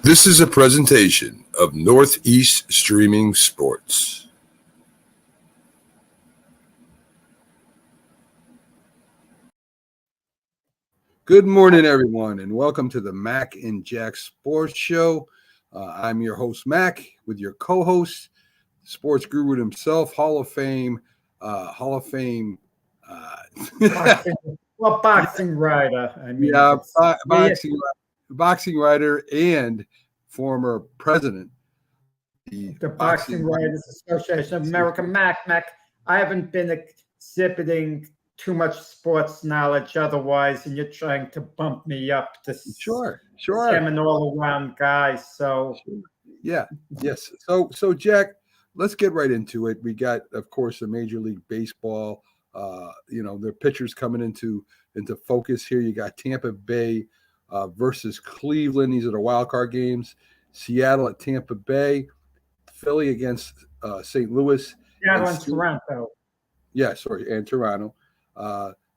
This is a presentation of Northeast Streaming Sports. Good morning, everyone, and welcome to the Mac and Jack Sports Show. I'm your host, Mac, with your co-host, sports guru himself, Hall of Fame. Boxing writer. I mean, boxing writer and former president of the Boxing Writers Association of America. Mac, I haven't been exhibiting too much sports knowledge otherwise, and you're trying to bump me up to sure. I'm an all-around guy. So yes. So Jack, let's get right into it. We got, of course, the Major League Baseball. Their pitchers coming into focus here. You got Tampa Bay versus Cleveland. These are the wild card games. Seattle at Tampa Bay, Philly against St. Louis. Seattle and Toronto. Yeah, sorry, and Toronto.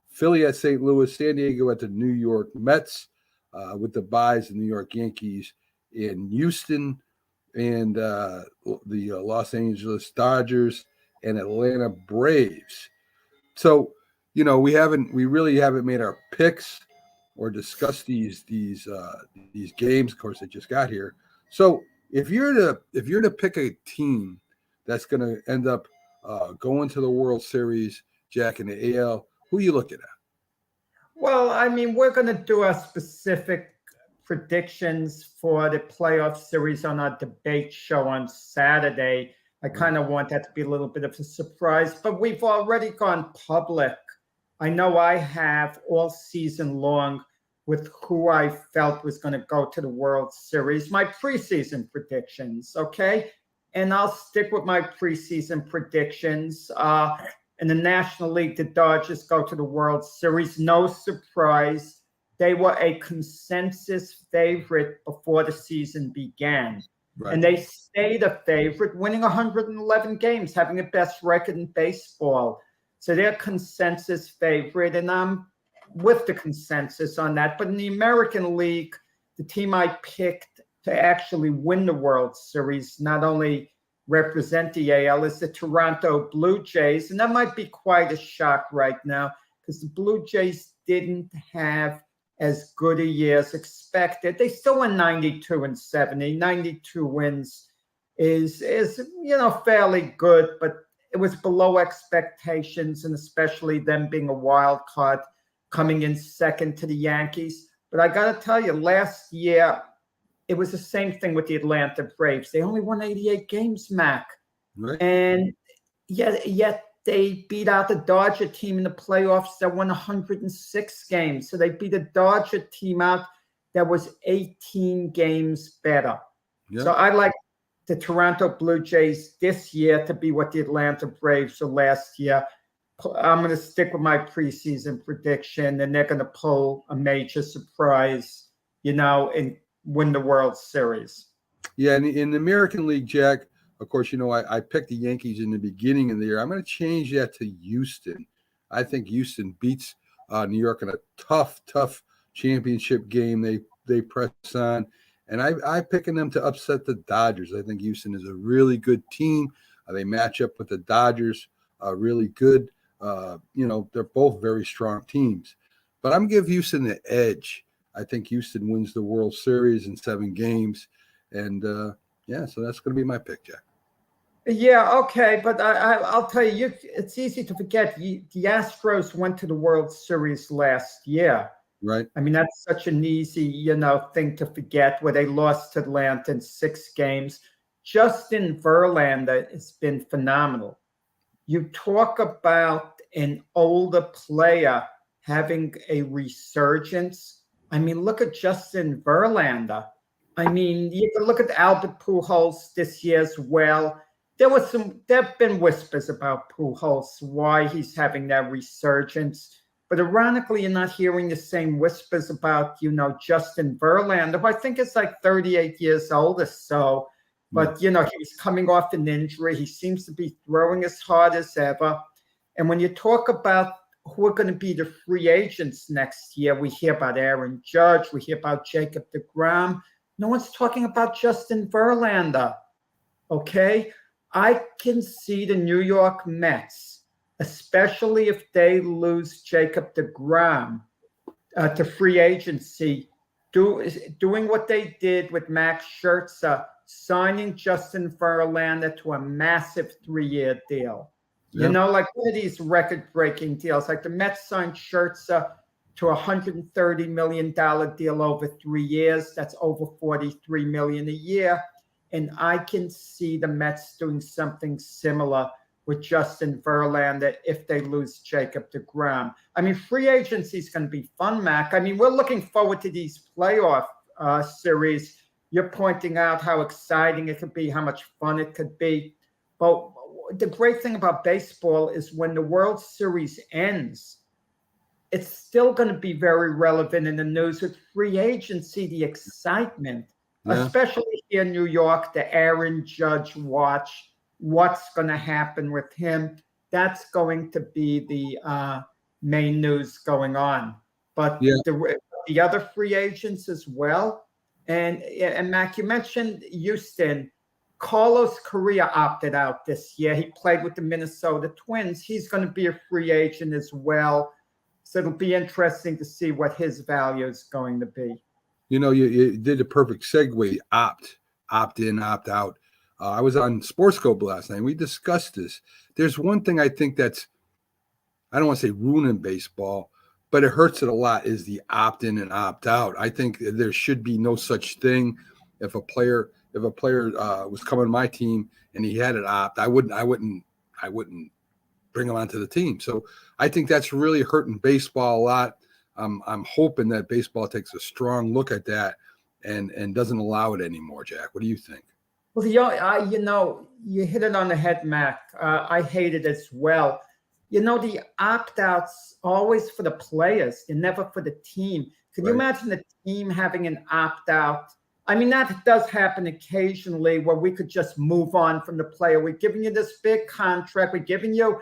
Philly at St. Louis, San Diego at the New York Mets, with the byes, the New York Yankees in Houston, and the Los Angeles Dodgers and Atlanta Braves. So, we really haven't made our picks or discussed these games. Of course, they just got here. So, if you're to pick a team that's going to end up going to the World Series, Jack, in the AL, who are you looking at? Well, I mean, we're going to do our specific predictions for the playoff series on our debate show on Saturday. I kind of want that to be a little bit of a surprise, but we've already gone public. I know I have all season long with who I felt was going to go to the World Series, my preseason predictions, okay? And I'll stick with my preseason predictions. In the National League, the Dodgers go to the World Series. No surprise. They were a consensus favorite before the season began. Right. And they stayed a favorite, winning 111 games, having the best record in baseball. So they're a consensus favorite, and I'm with the consensus on that. But in the American League, the team I picked to actually win the World Series, not only represent the AL, is the Toronto Blue Jays. And that might be quite a shock right now because the Blue Jays didn't have as good a year as expected. They still won 92-70. 92 wins is fairly good, but it was below expectations, and especially them being a wild card coming in second to the Yankees. But I got to tell you, last year, it was the same thing with the Atlanta Braves. They only won 88 games, Mac. Right. And yet they beat out the Dodger team in the playoffs that won 106 games. So they beat a Dodger team out that was 18 games better. Yeah. So I like the Toronto Blue Jays this year to be what the Atlanta Braves were last year. I'm going to stick with my preseason prediction, and they're going to pull a major surprise, and win the World Series. Yeah, and in the American League, Jack, of course, I picked the Yankees in the beginning of the year. I'm going to change that to Houston. I think Houston beats New York in a tough championship game. They press on, and I picking them to upset the Dodgers. I think Houston is a really good team. They match up with the Dodgers really good. They're both very strong teams, but I'm going to give Houston the edge. I think Houston wins the World Series in 7 games, and so that's going to be my pick, Jack. Yeah, okay, but I'll tell you, it's easy to forget. The Astros went to the World Series last year. Right. I mean, that's such an easy, thing to forget, where they lost to Atlanta in 6 games. Justin Verlander has been phenomenal. You talk about an older player having a resurgence. I mean, look at Justin Verlander. I mean, you can look at Albert Pujols this year as well. There have been whispers about Pujols, why he's having that resurgence. But ironically, you're not hearing the same whispers about, Justin Verlander, who I think is like 38 years old or so. But, he was coming off an injury. He seems to be throwing as hard as ever. And when you talk about who are going to be the free agents next year, we hear about Aaron Judge. We hear about Jacob deGrom. No one's talking about Justin Verlander. Okay? I can see the New York Mets, especially if they lose Jacob deGrom to free agency, doing what they did with Max Scherzer, signing Justin Verlander to a massive 3-year deal. Yeah. You know, like one of these record-breaking deals, like the Mets signed Scherzer to a $130 million deal over 3 years. That's over $43 million a year. And I can see the Mets doing something similar with Justin Verlander if they lose Jacob deGrom. I mean, free agency is going to be fun, Mac. I mean, we're looking forward to these playoff series. You're pointing out how exciting it could be, how much fun it could be. But the great thing about baseball is when the World Series ends, it's still going to be very relevant in the news with free agency, the excitement, especially here in New York, the Aaron Judge watch, what's going to happen with him. That's going to be the main news going on. But the other free agents as well. And Mac, you mentioned Houston. Carlos Correa opted out this year. He played with the Minnesota Twins. He's going to be a free agent as well. So it'll be interesting to see what his value is going to be. You know, you did a perfect segue. Opt in, opt out. I was on Sportscope last night. And we discussed this. There's one thing I think that's, I don't want to say ruining baseball, but it hurts it a lot, is the opt in and opt out. I think there should be no such thing. If a player was coming to my team and he had an opt, I wouldn't bring him onto the team. So I think that's really hurting baseball a lot. I'm hoping that baseball takes a strong look at that and doesn't allow it anymore. Jack, what do you think? Well, you know, you hit it on the head, Mac. I hate it as well. You know, the opt-outs always for the players, they're never for the team. Can you imagine the team having an opt-out? I mean, that does happen occasionally where we could just move on from the player. We're giving you this big contract. We're giving you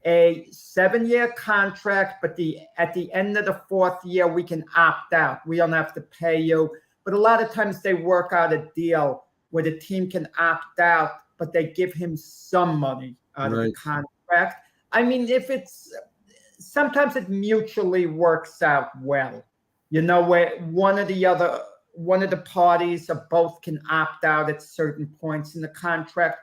a 7-year contract, but at the end of the 4th year, we can opt out. We don't have to pay you. But a lot of times they work out a deal where the team can opt out, but they give him some money out of the contract. I mean, sometimes it mutually works out well, you know, where one of the parties or both can opt out at certain points in the contract.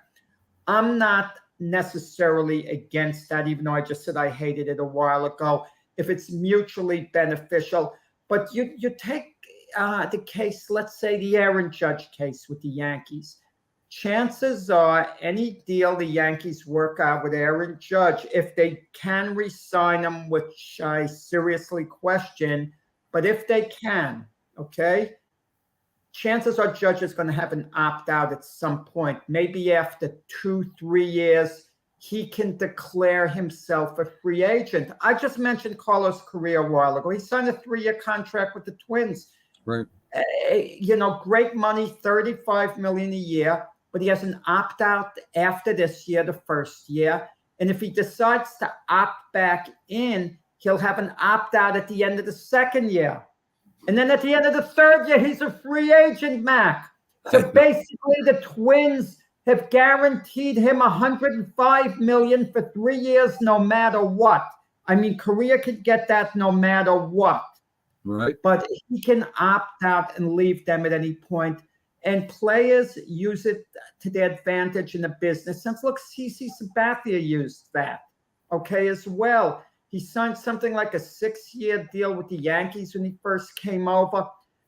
I'm not necessarily against that, even though I just said I hated it a while ago, if it's mutually beneficial. But you take the case, let's say the Aaron Judge case with the Yankees. Chances are any deal the Yankees work out with Aaron Judge, if they can re-sign him, which I seriously question, but if they can, okay, chances are Judge is going to have an opt-out at some point. Maybe after 2-3 years, he can declare himself a free agent. I just mentioned Carlos Correa a while ago. He signed a 3-year contract with the Twins. Right. You know, great money, $35 million a year, but he has an opt-out after this year, the first year. And if he decides to opt back in, he'll have an opt-out at the end of the 2nd year. And then at the end of the 3rd year, he's a free agent, Mac. So basically, the Twins have guaranteed him $105 million for 3 years, no matter what. I mean, Correa could get that no matter what. Right. But he can opt out and leave them at any point. And players use it to their advantage in the business. Since, look, CC Sabathia used that, okay, as well. He signed something like a 6-year deal with the Yankees when he first came over,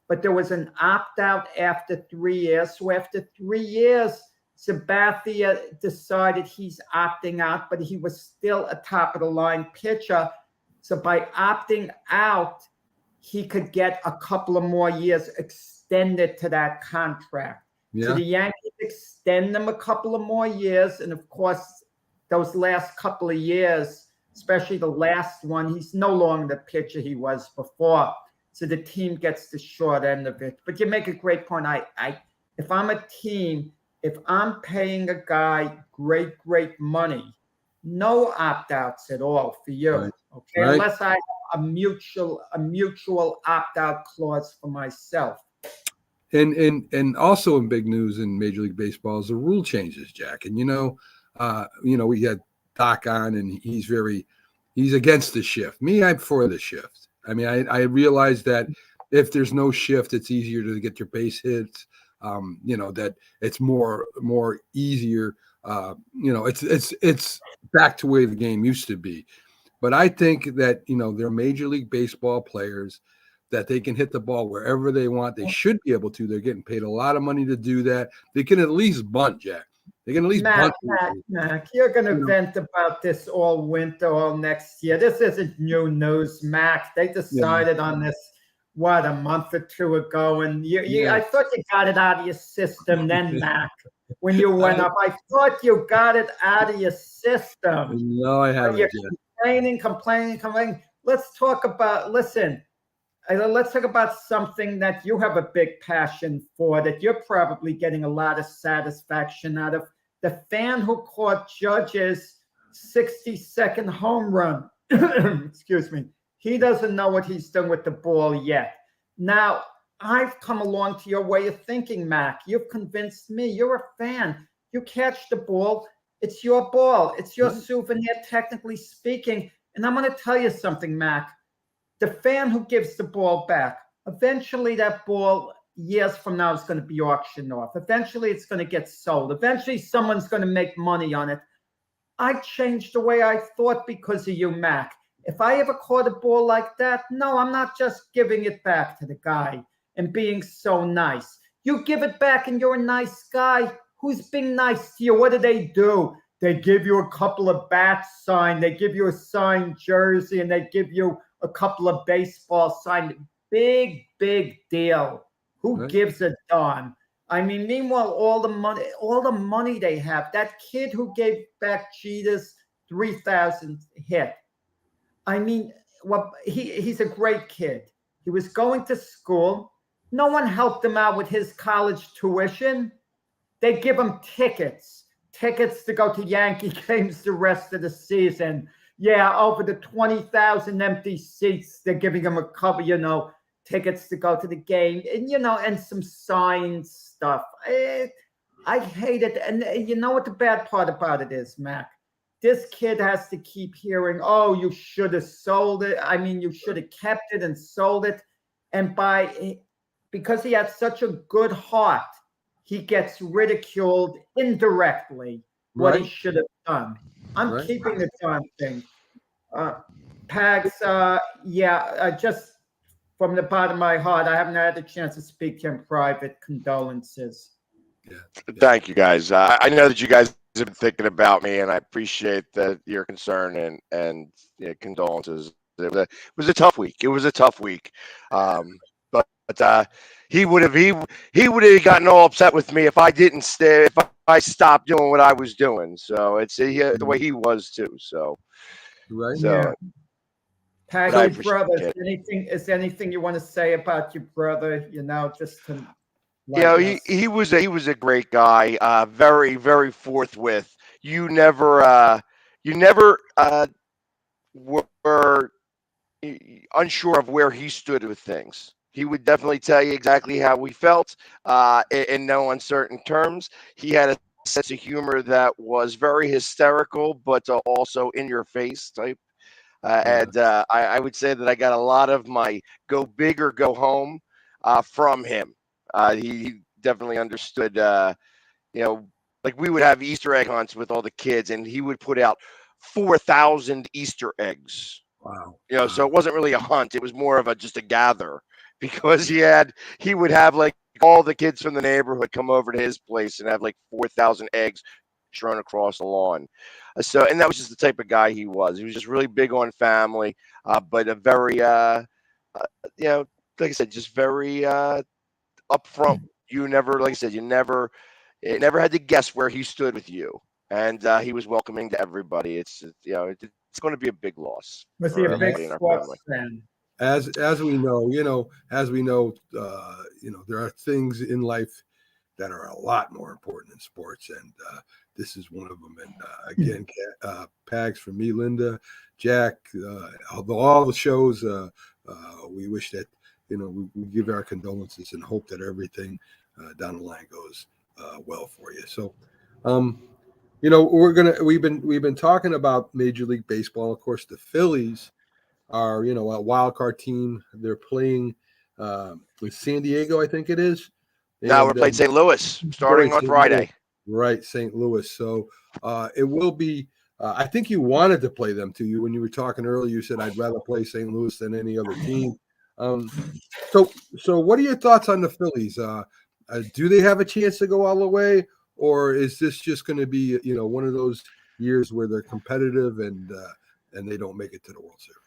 but there was an opt-out after 3 years. So after 3 years, Sabathia decided he's opting out, but he was still a top-of-the-line pitcher. So by opting out, he could get a couple of more years extended to that contract. Yeah. So the Yankees extend them a couple of more years. And of course, those last couple of years, especially the last one, he's no longer the pitcher he was before. So the team gets the short end of it. But you make a great point. If I'm a team, if I'm paying a guy great money, no opt-outs at all for you. Right. Okay, right. Unless I have a mutual opt-out clause for myself. And also in big news in Major League Baseball is the rule changes, Jack. And we had Doc on, and he's against the shift. Me, I'm for the shift. I mean, I realize that if there's no shift, it's easier to get your base hits. That it's more easier. It's back to where the game used to be. But I think that they're Major League Baseball players, that they can hit the ball wherever they want. They should be able to. They're getting paid a lot of money to do that. They can at least bunt, Jack. They can at least bunt. Mac, you're going to vent about this all winter, all next year. This isn't new news, Mac. They decided on this, a month or two ago, and I thought you got it out of your system then, Mac. When you went up, I thought you got it out of your system. No, I haven't. You're complaining. Let's talk about something that you have a big passion for, that you're probably getting a lot of satisfaction out of. The fan who caught Judge's 60-second home run. Excuse me. He doesn't know what he's done with the ball yet. Now, I've come along to your way of thinking, Mac. You've convinced me. You're a fan. You catch the ball. It's your ball. It's your souvenir, technically speaking. And I'm going to tell you something, Mac. The fan who gives the ball back, eventually that ball, years from now, is going to be auctioned off. Eventually, it's going to get sold. Eventually, someone's going to make money on it. I changed the way I thought because of you, Mac. If I ever caught a ball like that, no, I'm not just giving it back to the guy and being so nice. You give it back and you're a nice guy. Who's being nice to you? What do? They give you a couple of bats signed. They give you a signed jersey, and they give you a couple of baseball signed. Big deal. Who gives a darn? I mean, meanwhile, all the money they have. That kid who gave back Jeter's 3,000th hit. I mean, he's a great kid. He was going to school. No one helped him out with his college tuition. They give him tickets to go to Yankee games the rest of the season. Yeah, over the 20,000 empty seats, they're giving him a couple, tickets to go to the game, and some signed stuff. I hate it. And you know what the bad part about it is, Mac? This kid has to keep hearing, oh, you should have sold it. I mean, you should have kept it and sold it. And because he had such a good heart, he gets ridiculed indirectly what he should have done. I'm keeping the darn thing. Pags, just from the bottom of my heart, I haven't had a chance to speak to him in private. Condolences. Yeah. Thank you, guys. I know that you guys have been thinking about me, and I appreciate your concern and condolences. It was a tough week. But he would have gotten all upset with me if I didn't stay, if I stopped doing what I was doing. So it's the way he was too. So Paggy, brother, is anything you want to say about your brother? Just to he was a great guy. Very, very forthwith. You never were unsure of where he stood with things. He would definitely tell you exactly how we felt in no uncertain terms. He had a sense of humor that was very hysterical, but also in your face type. And I would say that I got a lot of my go big or go home from him. He definitely understood, like we would have Easter egg hunts with all the kids, and he would put out 4,000 Easter eggs. Wow. So it wasn't really a hunt. It was more of just a gather, because he would have like all the kids from the neighborhood come over to his place and have like 4,000 eggs thrown across the lawn. And that was just the type of guy he was. He was just really big on family, but a very, like I said, just very upfront. You never, like I said, never had to guess where he stood with you, and he was welcoming to everybody. It's going to be a big loss. Was he a big sports fan? As we know, there are things in life that are a lot more important than sports, and this is one of them. And again, Pags for me, Linda, Jack, all the shows. We wish that we give our condolences and hope that everything down the line goes well for you. So, we've been talking about Major League Baseball. Of course, the Phillies are, a wild card team. They're playing with San Diego, I think it is. Now we're playing St. Louis starting on Friday. Right, St. Louis. So it will be. I think you wanted to play them to you when you were talking earlier. You said I'd rather play St. Louis than any other team. So what are your thoughts on the Phillies? Do they have a chance to go all the way, or is this just going to be one of those years where they're competitive and they don't make it to the World Series?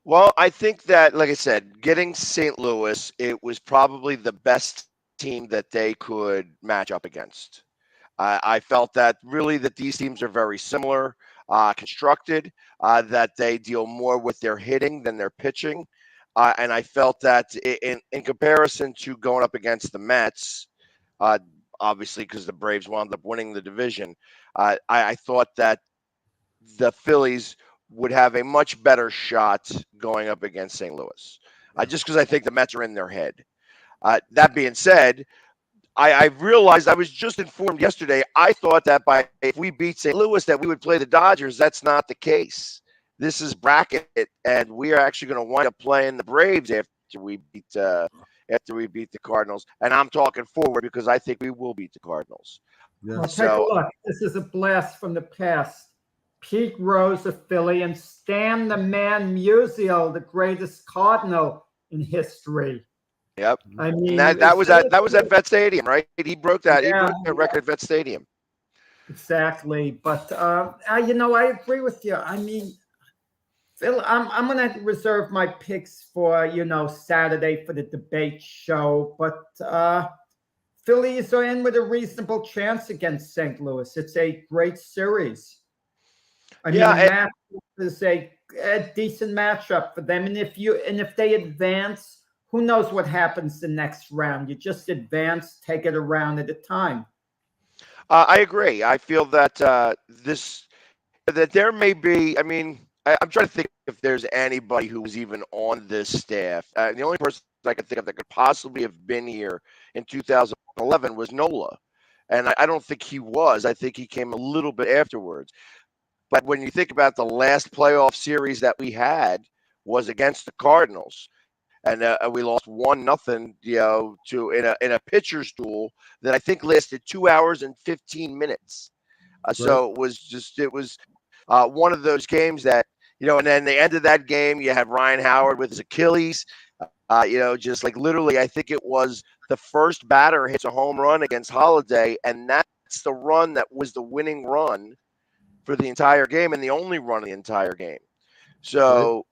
Well, I think that, like I said, getting St. Louis, it was probably the best team that they could match up against. I felt that really that these teams are very similar, constructed, that they deal more with their hitting than their pitching. And I felt that in comparison to going up against the Mets, obviously because the Braves wound up winning the division, I thought that the Phillies would have a much better shot going up against St. Louis, just because I think the Mets are in their head. That being said, I realized I was just informed yesterday. I thought that if we beat St. Louis that we would play the Dodgers. That's not the case. This is bracket, and we are actually going to wind up playing the Braves after we beat the Cardinals. And I'm talking forward because I think we will beat the Cardinals. Yeah. Well, take a look. This is a blast from the past. Pete Rose, a Philly, and Stan the Man Musial, the greatest Cardinal in history. Yep. I mean, that was at Vet Stadium, right? He broke that. Yeah, he broke that record at Vet Stadium. Exactly. But I agree with you. I mean, Phil, I'm going to reserve my picks for Saturday for the debate show. But Phillies are in with a reasonable chance against St. Louis. It's a great series. I mean, that is a decent matchup for them. And if they advance, who knows what happens the next round? You just advance, take it a round at a time. I agree. I feel that that there may be. I mean, I'm trying to think if there's anybody who was even on this staff. The only person I could think of that could possibly have been here in 2011 was Nola, and I don't think he was. I think he came a little bit afterwards. But when you think about the last playoff series that we had was against the Cardinals. And we lost 1-0, in a pitcher's duel that I think lasted 2 hours and 15 minutes. So it was one of those games that, and then the end of that game, you had Ryan Howard with his Achilles, just like literally, I think it was the first batter hits a home run against Holiday. And that's the run that was the winning run for the entire game and the only run of the entire game. So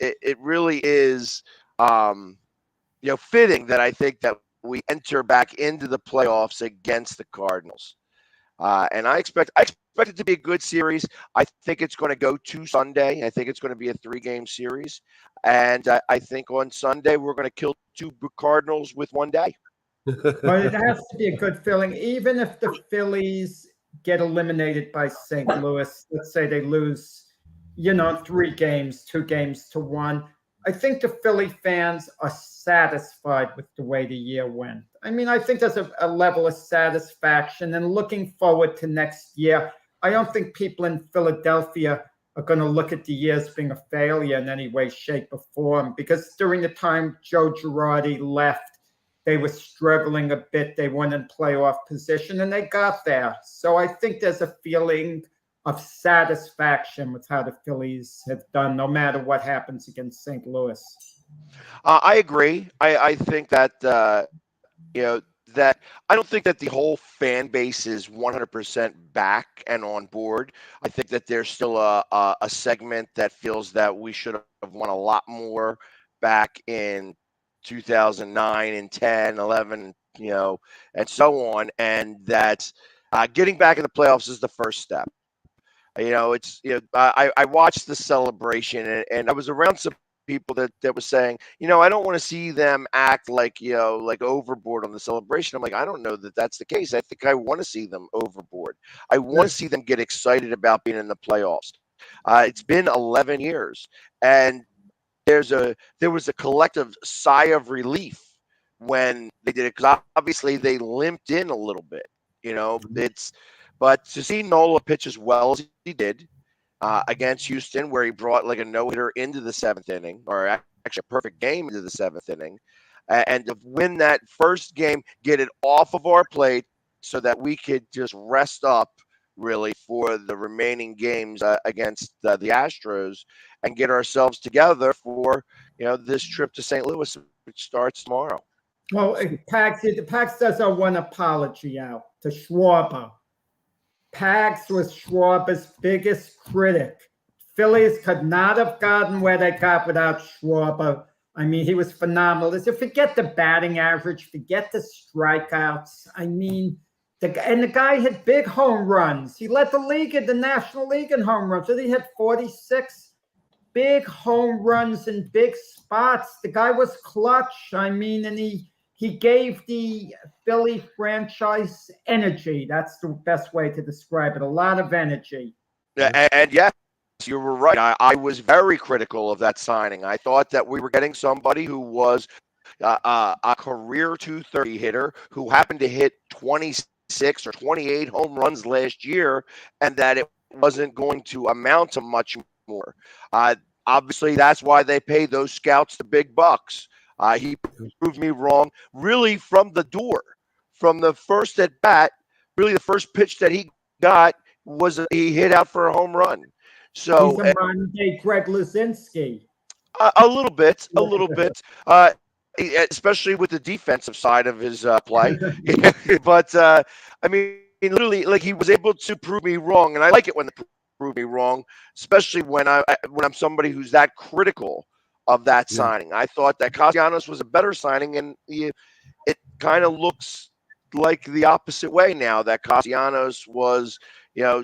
it really is, fitting that I think that we enter back into the playoffs against the Cardinals. And I expect it to be a good series. I think it's going to go to Sunday. I think it's going to be a 3-game series. And I think on Sunday we're going to kill 2 Cardinals with 1 day. But it has to be a good feeling. Even if the Phillies get eliminated by St. Louis, let's say they lose, 3 games, 2 games to 1. I think the Philly fans are satisfied with the way the year went. I mean, I think there's a level of satisfaction and looking forward to next year. I don't think people in Philadelphia are going to look at the year as being a failure in any way, shape, or form, because during the time Joe Girardi left, they were struggling a bit. They weren't in playoff position, and they got there. So I think there's a feeling of satisfaction with how the Phillies have done, no matter what happens against St. Louis. I agree. I think that, that I don't think that the whole fan base is 100% back and on board. I think that there's still a segment that feels that we should have won a lot more back in 2009 and 10, 11, and so on. And that getting back in the playoffs is the first step. I watched the celebration and I was around some people that was saying, I don't want to see them act like overboard on the celebration. I'm like, I don't know that that's the case. I think I want to see them overboard. I want to see them get excited about being in the playoffs. It's been 11 years, and there was a collective sigh of relief when they did it, because obviously they limped in a little bit. But to see Nola pitch as well as he did against Houston, where he brought like a no-hitter into the seventh inning, or actually a perfect game into the seventh inning, and to win that first game, get it off of our plate so that we could just rest up really for the remaining games against the Astros, and get ourselves together for this trip to St. Louis, which starts tomorrow. Well, Pax does owe one apology out to Schwarber. Pax was Schwarber's biggest critic. Phillies could not have gotten where they got without Schwarber. I mean, he was phenomenal. Forget the batting average, forget the strikeouts. I mean, the guy hit big home runs. He led the league in the National League in home runs. So he hit 46 big home runs in big spots. The guy was clutch. I mean, and he gave the Philly franchise energy. That's the best way to describe it. A lot of energy. And yes, you were right. I was very critical of that signing. I thought that we were getting somebody who was a career 230 hitter who happened to hit 26 or 28 home runs last year, and that it wasn't going to amount to much more. Obviously, that's why they pay those scouts the big bucks. He proved me wrong, really, from the door. From the first at bat, really the first pitch that he got was he hit out for a home run. So he's a modern-day Greg Luzinski. A little bit, especially with the defensive side of his play. But I mean, literally, like, he was able to prove me wrong, and I like it when they prove me wrong, especially when I'm somebody who's that critical of that signing. I thought that Castellanos was a better signing, and it kind of looks like the opposite way now, that Castellanos was,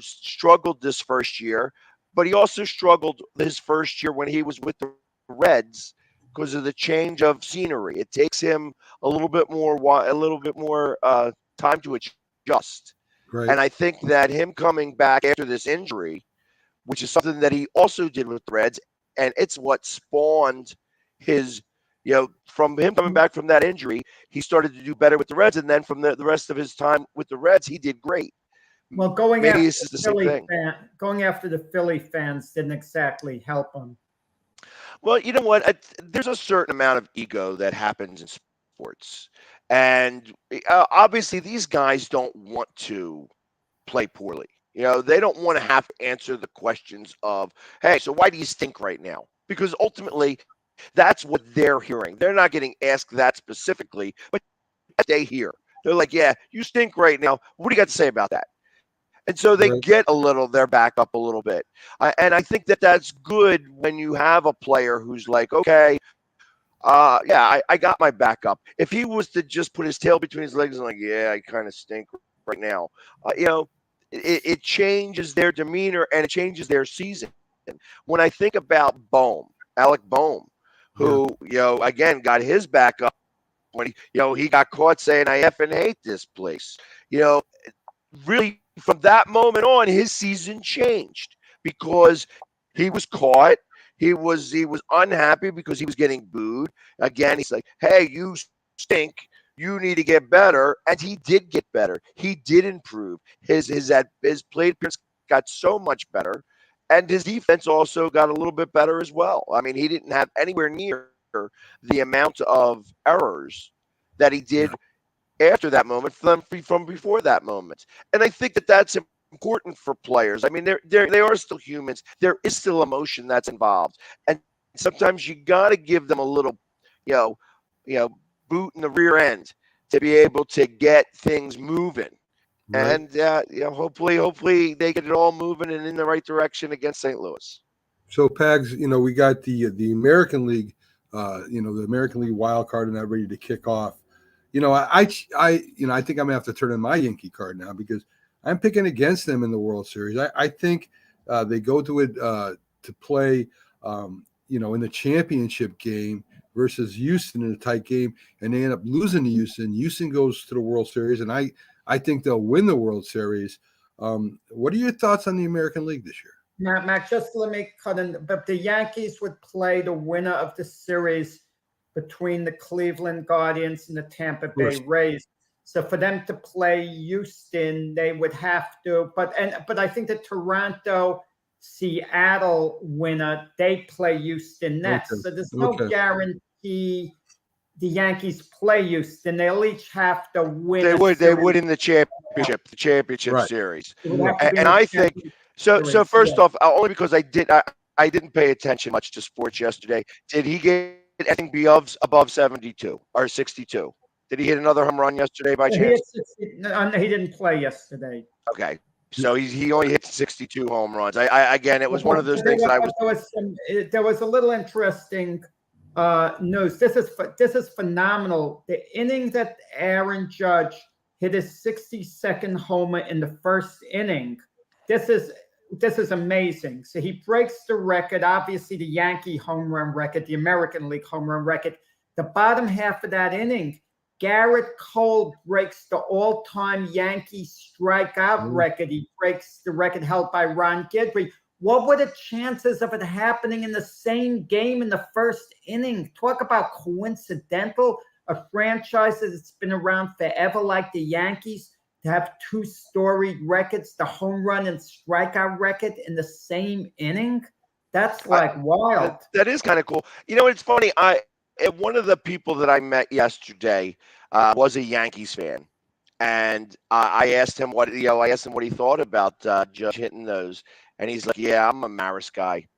struggled this first year, but he also struggled his first year when he was with the Reds because of the change of scenery. It takes him a little bit more time to adjust. Right. And I think that him coming back after this injury, which is something that he also did with the Reds, and it's what spawned his, from him coming back from that injury, he started to do better with the Reds. And then from the rest of his time with the Reds, he did great. Well, going Maybe after this is the same thing. Going after the Philly fans didn't exactly help him. Well, you know what? There's a certain amount of ego that happens in sports. And obviously, these guys don't want to play poorly. They don't want to have to answer the questions of, hey, so why do you stink right now? Because ultimately, that's what they're hearing. They're not getting asked that specifically, but they hear. They're like, yeah, you stink right now. What do you got to say about that? And so they get their back up a little bit. And I think that that's good when you have a player who's like, okay, I got my back up. If he was to just put his tail between his legs and like, yeah, I kind of stink right now, it changes their demeanor and it changes their season. When I think about Alec Bohm, who, again, got his back up when he got caught saying, I effing hate this place. Really, from that moment on, his season changed because he was caught. He was unhappy because he was getting booed. Again, he's like, hey, you stink. You need to get better. And he did get better. He did improve. His plate appearance got so much better. And his defense also got a little bit better as well. I mean, he didn't have anywhere near the amount of errors that he did after that moment from before that moment. And I think that that's important for players. I mean, they are still humans. There is still emotion that's involved. And sometimes you got to give them a little, boot in the rear end to be able to get things moving. Right. And hopefully they get it all moving and in the right direction against St. Louis. So Pags, we got the American League, the American League wild card and that ready to kick off. I think I'm gonna have to turn in my Yankee card now because I'm picking against them in the World Series. I think they go to it to play, in the championship game versus Houston in a tight game, and they end up losing to Houston. Houston goes to the World Series, and I think they'll win the World Series. What are your thoughts on the American League this year? Mac, just let me cut in. But the Yankees would play the winner of the series between the Cleveland Guardians and the Tampa Bay Rays. So for them to play Houston, they would have to. But I think the Toronto Seattle winner, they play Houston next. Okay. So there's no guarantee the Yankees play Houston. They'll each have to win. They would in the championship series. And I think so first off, only because I didn't pay attention much to sports yesterday. Did he get anything above 72 or 62? Did he hit another home run yesterday by chance? He didn't play yesterday. Okay. So he only hit 62 home runs. Again, it was one of those things that I was. There was a little interesting news. This is phenomenal. The inning that Aaron Judge hit his 62nd homer in the first inning. This is amazing. So he breaks the record, obviously the Yankee home run record, the American League home run record. The bottom half of that inning, Garrett Cole breaks the all-time Yankee strikeout record. He breaks the record held by Ron Guidry. What were the chances of it happening in the same game in the first inning? Talk about coincidental. A franchise that's been around forever like the Yankees to have two storied records, the home run and strikeout record in the same inning. That's like wild. That is kind of cool. You know, it's funny. One of the people that I met yesterday was a Yankees fan, and I asked him what he thought about Judge hitting those, and he's like, "Yeah, I'm a Maris guy.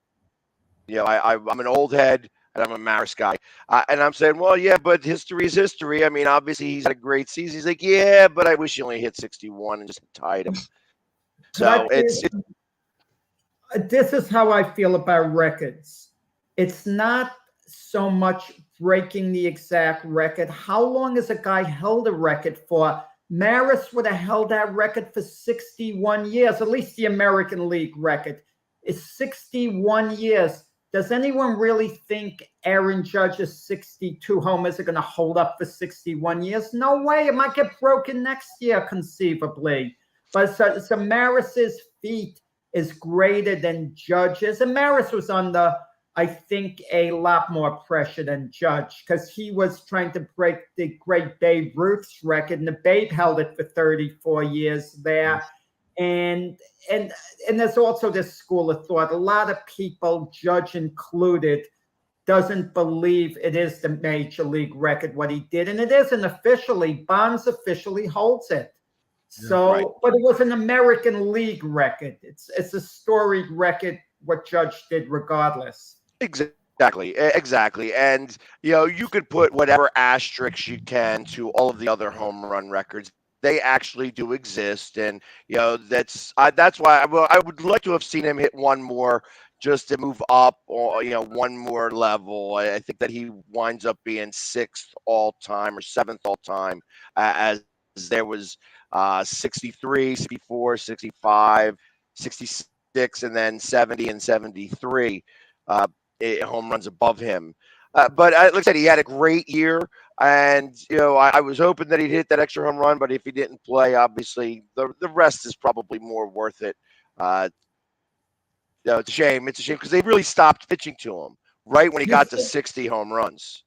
You know, I'm an old head, and I'm a Maris guy." And I'm saying, "Well, yeah, but history is history. I mean, obviously he's had a great season." He's like, "Yeah, but I wish he only hit 61 and just tied him." So this is how I feel about records. It's not so much breaking the exact record. How long has a guy held a record for? Maris would have held that record for 61 years, at least the American League record is 61 years. Does anyone really think Aaron Judge's 62 homers are going to hold up for 61 years? No way. It might get broken next year, conceivably. But so Maris's feat is greater than Judge's. And Maris was under, I think, a lot more pressure than Judge because he was trying to break the great Babe Ruth's record, and the Babe held it for 34 years there. And there's also this school of thought. A lot of people, Judge included, doesn't believe it is the major league record what he did, and it isn't officially. Bonds officially holds it. So, right. But it was an American League record. It's a storied record what Judge did, regardless. Exactly. And, you know, you could put whatever asterisks you can to all of the other home run records. They actually do exist. And, you know, that's why I would like to have seen him hit one more just to move up or, you know, one more level. I think that he winds up being 6th all time or 7th all time as there was 63, 64, 65, 66, and then 70 and 73. Home runs above him. But like I said, he had a great year. And, you know, I was hoping that he'd hit that extra home run. But if he didn't play, obviously, the rest is probably more worth it. You know, it's a shame. It's a shame because they really stopped pitching to him right when he got to 60 home runs.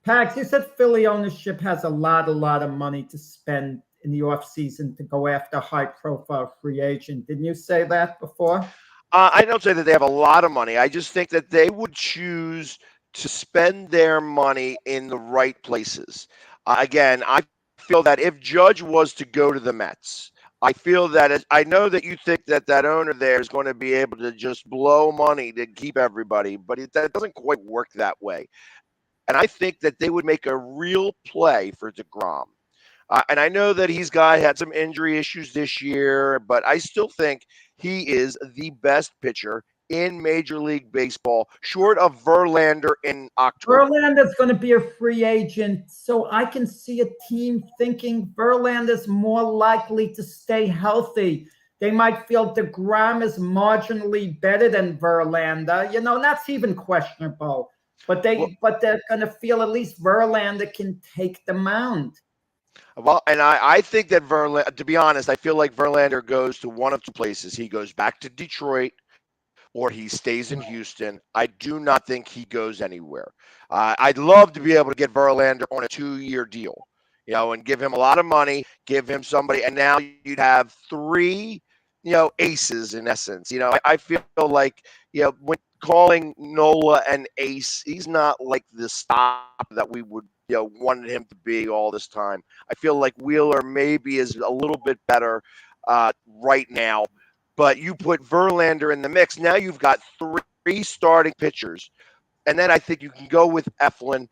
Pax, you said Philly ownership has a lot of money to spend in the offseason to go after high-profile free agent. Didn't you say that before? I don't say that they have a lot of money. I just think that they would choose to spend their money in the right places. Again, I feel that if Judge was to go to the Mets, I feel that I know that you think that owner there is going to be able to just blow money to keep everybody, but that doesn't quite work that way. And I think that they would make a real play for DeGrom. And I know that he's had some injury issues this year, but I still think he is the best pitcher in Major League Baseball, short of Verlander in October. Verlander's going to be a free agent, so I can see a team thinking Verlander's more likely to stay healthy. They might feel DeGrom is marginally better than Verlander. You know, that's even questionable. But they're going to feel at least Verlander can take the mound. Well, and I think that Verlander, to be honest, I feel like Verlander goes to one of two places. He goes back to Detroit or he stays in Houston. I do not think he goes anywhere. I'd love to be able to get Verlander on a 2-year deal, and give him a lot of money, give him somebody, and now you'd have 3, aces in essence. I feel like, when calling Nola an ace, he's not like the stop that we would, wanted him to be all this time. I feel like Wheeler maybe is a little bit better right now, but you put Verlander in the mix. Now you've got 3 starting pitchers, and then I think you can go with Eflin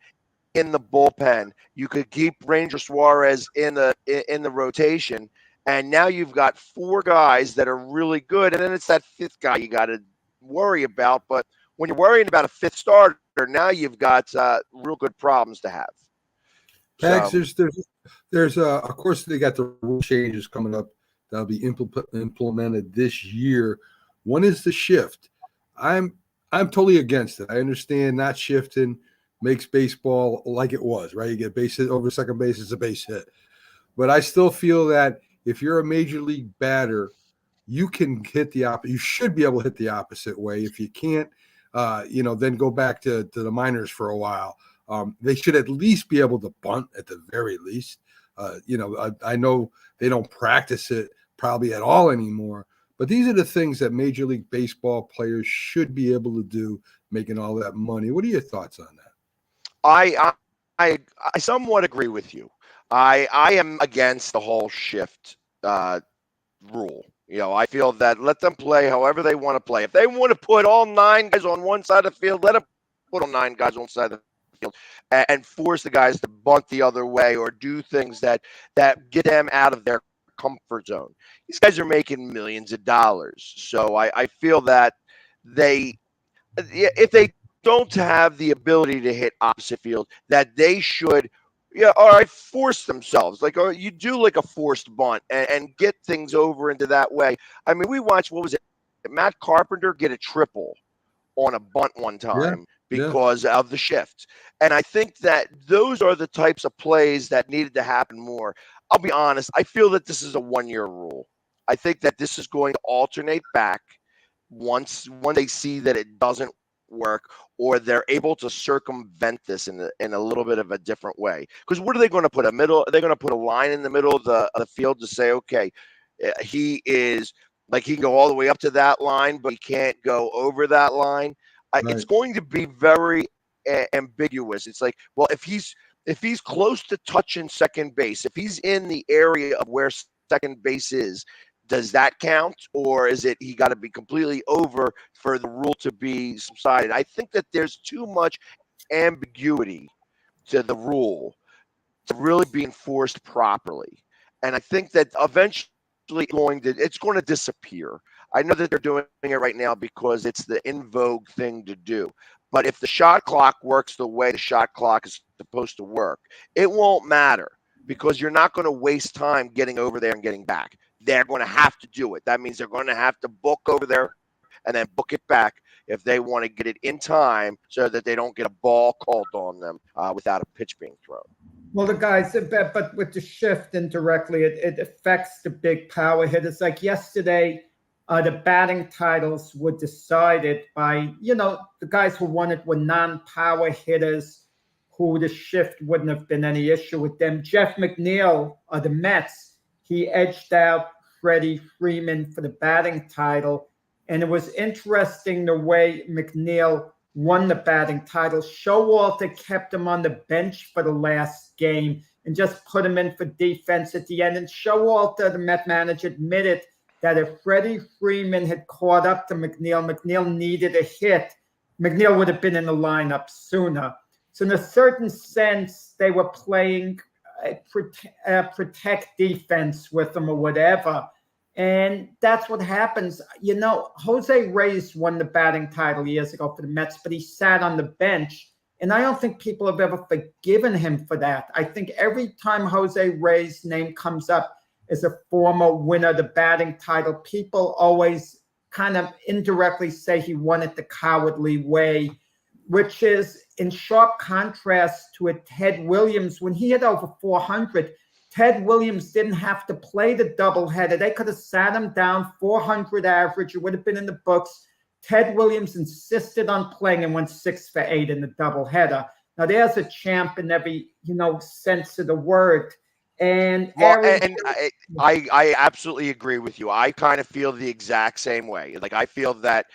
in the bullpen. You could keep Ranger Suarez in the rotation, and now you've got 4 guys that are really good, and then it's that 5th guy you got to worry about. But when you're worrying about a 5th starter, now you've got real good problems to have. Pags, there's of course they got the rule changes coming up that'll be implemented this year. One is the shift. I'm totally against it. I understand not shifting makes baseball like it was, right? You get base hit over second base, it's a base hit. But I still feel that if you're a major league batter, you can hit the opposite. You should be able to hit the opposite way. If you can't, then go back to the minors for a while. They should at least be able to bunt at the very least. I know they don't practice it probably at all anymore, but these are the things that Major League Baseball players should be able to do, making all that money. What are your thoughts on that? I somewhat agree with you. I am against the whole shift rule. I feel that let them play however they want to play. If they want to put all 9 guys on one side of the field, let them put all 9 guys on one side of the field and force the guys to bunt the other way or do things that get them out of their comfort zone. These guys are making millions of dollars. So I feel that if they don't have the ability to hit opposite field, that they should, all right, force themselves. Like, you do like a forced bunt and get things over into that way. I mean, we watched, what was it, Matt Carpenter get a triple on a bunt one time because of the shift. And I think that those are the types of plays that needed to happen more. I'll be honest, I feel that this is a 1-year rule. I think that this is going to alternate back once they see that it doesn't work, or they're able to circumvent this in a little bit of a different way. Because what are they going to put? They're going to put a line in the middle of the field to say, okay, he is like, he can go all the way up to that line, but he can't go over that line. Right. It's going to be very ambiguous. It's like, well, if he's close to touching second base, if he's in the area of where second base is, does that count, or is it he got to be completely over for the rule to be subsided? I think that there's too much ambiguity to the rule to really be enforced properly, and I think that eventually it's going to disappear. I know that they're doing it right now because it's the in vogue thing to do. But if the shot clock works the way the shot clock is supposed to work, it won't matter, because you're not going to waste time getting over there and getting back. They're going to have to do it. That means they're going to have to book over there and then book it back if they want to get it in time so that they don't get a ball called on them without a pitch being thrown. Well, the guys, but with the shift indirectly, it affects the big power hitters. Like yesterday, the batting titles were decided by, the guys who won it were non-power hitters who the shift wouldn't have been any issue with them. Jeff McNeil of the Mets, he edged out Freddie Freeman for the batting title. And it was interesting the way McNeil won the batting title. Showalter kept him on the bench for the last game and just put him in for defense at the end. And Showalter, the Met manager, admitted that if Freddie Freeman had caught up to McNeil needed a hit, McNeil would have been in the lineup sooner. So in a certain sense, they were playing protect defense with them or whatever. And that's what happens. Jose Reyes won the batting title years ago for the Mets, but he sat on the bench. And I don't think people have ever forgiven him for that. I think every time Jose Reyes' name comes up as a former winner of the batting title, people always kind of indirectly say he won it the cowardly way, which is in sharp contrast to a Ted Williams. When he had over 400, Ted Williams didn't have to play the doubleheader. They could have sat him down, 400 average. It would have been in the books. Ted Williams insisted on playing and went 6 for 8 in the doubleheader. Now there's a champ in every sense of the word. And Well, Aaron, and I absolutely agree with you. I kind of feel the exact same way. Like I feel that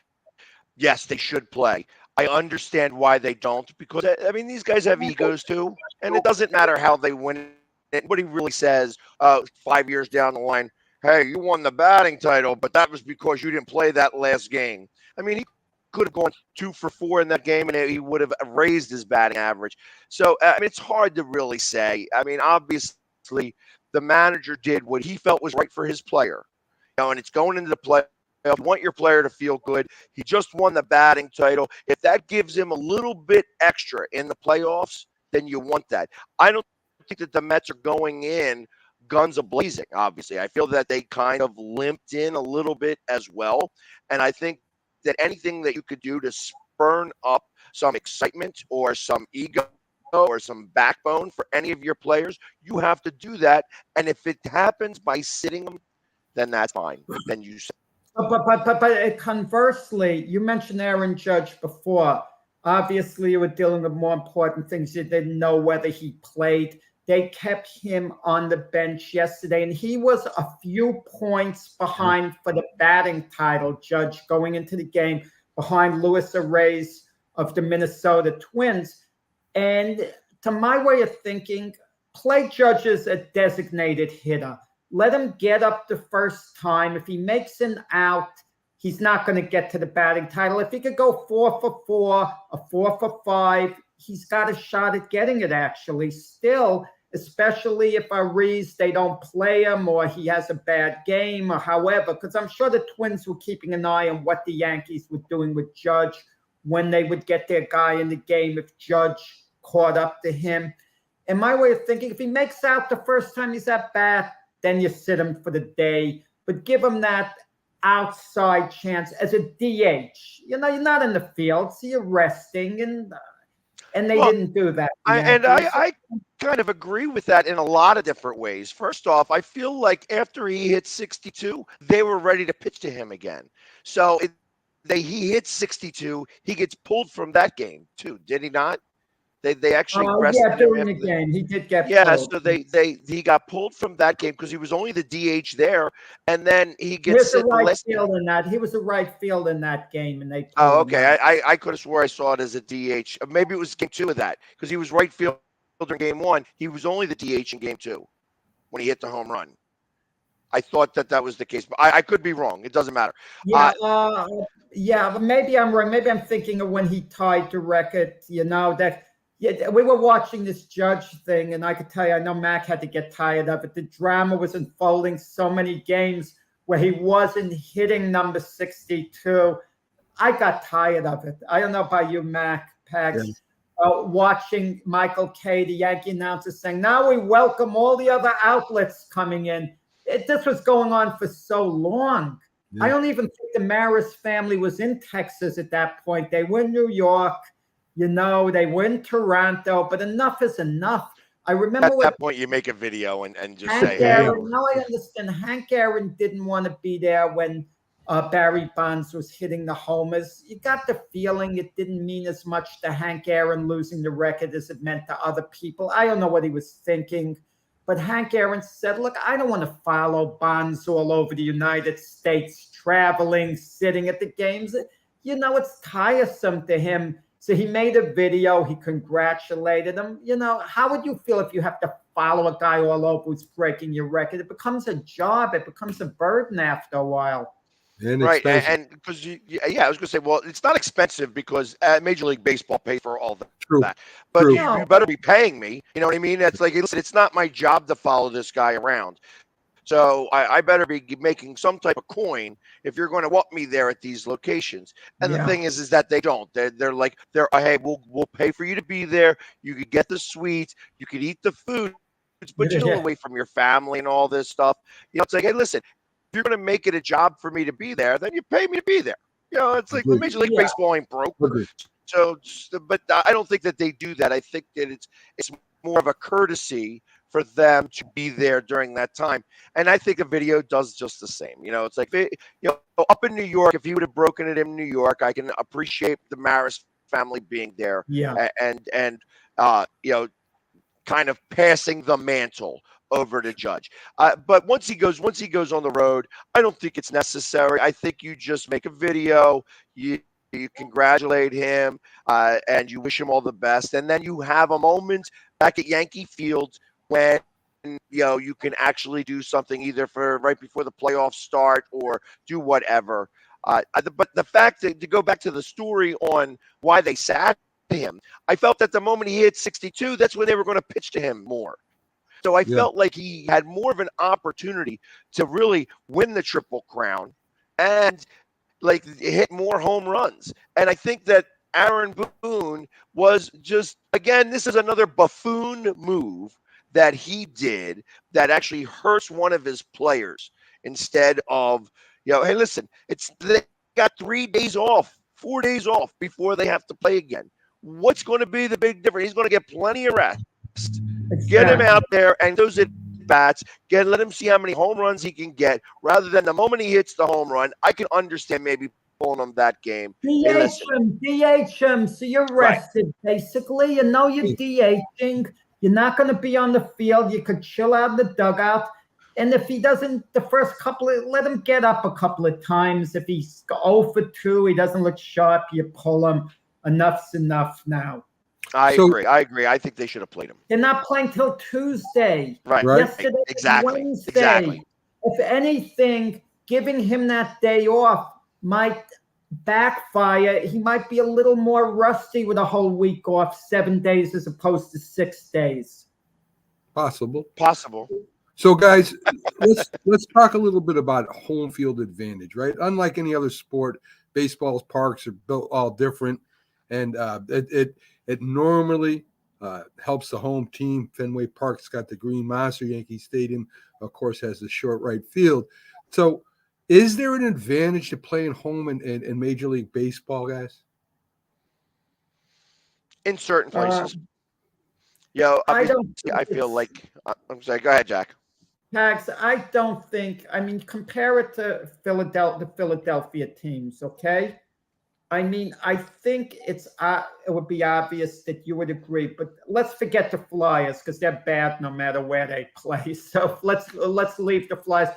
yes, they should play. I understand why they don't because I mean these guys have egos too, and it doesn't matter how they win. Nobody really says 5 years down the line, "Hey, you won the batting title, but that was because you didn't play that last game." I mean, he could have gone 2 for 4 in that game, and he would have raised his batting average. So I mean, it's hard to really say. I mean, obviously, the manager did what he felt was right for his player, and it's going into the play. You want your player to feel good. He just won the batting title. If that gives him a little bit extra in the playoffs, then you want that. I don't think that the Mets are going in guns a-blazing, obviously. I feel that they kind of limped in a little bit as well. And I think that anything that you could do to spurn up some excitement or some ego or some backbone for any of your players, you have to do that. And if it happens by sitting them, then that's fine. Then you But conversely, you mentioned Aaron Judge before. Obviously, you were dealing with more important things. You didn't know whether he played. They kept him on the bench yesterday, and he was a few points behind for the batting title, Judge, going into the game, behind Luis Arraez of the Minnesota Twins. And to my way of thinking, play Judge as a designated hitter. Let him get up the first time. If he makes an out, he's not going to get to the batting title. If he could go 4 for 4, a 4 for 5, he's got a shot at getting it actually still, especially if Arraez, they don't play him or he has a bad game or however, because I'm sure the Twins were keeping an eye on what the Yankees were doing with Judge when they would get their guy in the game if Judge caught up to him. In my way of thinking, if he makes out the first time he's at bat, then you sit him for the day, but give him that outside chance as a DH. You're not in the field, so you're resting, and they didn't do that. I kind of agree with that in a lot of different ways. First off, I feel like after he hit 62, they were ready to pitch to him again. So he hit 62, he gets pulled from that game too, did he not? They actually rested during him. The game he did get pulled. So he got pulled from that game because he was only the DH there, and then he gets the right field in that. He was the right field in that game, and they. Oh, okay. I could have swore I saw it as a DH. Maybe it was game 2 of that because he was right fielder in game 1. He was only the DH in game 2 when he hit the home run. I thought that was the case, but I could be wrong. It doesn't matter. But maybe I'm wrong. Maybe I'm thinking of when he tied the record. That. Yeah, we were watching this Judge thing, and I could tell you, I know Mac had to get tired of it. The drama was unfolding so many games where he wasn't hitting number 62. I got tired of it. I don't know about you, Mac, Pax, watching Michael Kay, the Yankee announcer, saying, now we welcome all the other outlets coming in. This was going on for so long. Yeah. I don't even think the Maris family was in Texas at that point. They were in New York. They were in Toronto, but enough is enough. I remember at that point you make a video and just Hank say, Aaron, now I understand Hank Aaron didn't want to be there when Barry Bonds was hitting the homers. You got the feeling it didn't mean as much to Hank Aaron losing the record as it meant to other people. I don't know what he was thinking, but Hank Aaron said, look, I don't want to follow Bonds all over the United States, traveling, sitting at the games. It's tiresome to him. So he made a video. He congratulated him. How would you feel if you have to follow a guy all over who's breaking your record? It becomes a job. It becomes a burden after a while. Right. And because, I was going to say, well, it's not expensive because Major League Baseball pays for all that. True. But you better be paying me. You know what I mean? That's like, listen, it's not my job to follow this guy around. So I better be making some type of coin if you're going to want me there at these locations. And the thing is that they don't. They're like, hey, we'll pay for you to be there. You could get the suites. You could eat the food, but you're away from your family and all this stuff. It's like, hey, listen, if you're going to make it a job for me to be there, then you pay me to be there. It's like Major League Baseball ain't broke. So, but I don't think that they do that. I think that it's more of a courtesy for them to be there during that time. And I think a video does just the same. It's like, up in New York, if he would have broken it in New York, I can appreciate the Maris family being there Yeah. and kind of passing the mantle over to Judge. But once he goes on the road, I don't think it's necessary. I think you just make a video, you congratulate him, and you wish him all the best, and then you have a moment back at Yankee Field when you can actually do something either for right before the playoffs start or do whatever. But the fact that, to go back to the story on why they sat him, I felt that the moment he hit 62, that's when they were going to pitch to him more. So I felt like he had more of an opportunity to really win the Triple Crown and like hit more home runs. And I think that Aaron Boone was just, again, this is another buffoon move that he did that actually hurts one of his players instead of, hey, listen, they got 3 days off, 4 days off before they have to play again. What's going to be the big difference? He's going to get plenty of rest. Get him out there and those at bats. Let him see how many home runs he can get. Rather than the moment he hits the home run, I can understand maybe pulling him that game. DH him. So you're rested, basically. You're DHing. You're not going to be on the field. You could chill out in the dugout. And if he doesn't, let him get up a couple of times. If he's 0 for 2, he doesn't look sharp, you pull him. Enough's enough now. I agree. I think they should have played him. They're not playing till Tuesday. Right. Yesterday, Exactly. Wednesday. Exactly. If anything, giving him that day off might backfire. He might be a little more rusty with a whole week off, 7 days as opposed to 6 days. Possible. So, guys, let's talk a little bit about home field advantage, right? Unlike any other sport, baseball's parks are built all different, and it normally helps the home team. Fenway Park's got the green monster. Yankee Stadium, of course, has the short right field. So, is there an advantage to playing home in Major League Baseball, guys? In certain places. I feel like I'm sorry. Go ahead, Jack. Tags, I don't think. I mean, compare it to the Philadelphia teams. Okay, I mean, I think it would be obvious that you would agree. But let's forget the Flyers because they're bad no matter where they play. So let's leave the Flyers.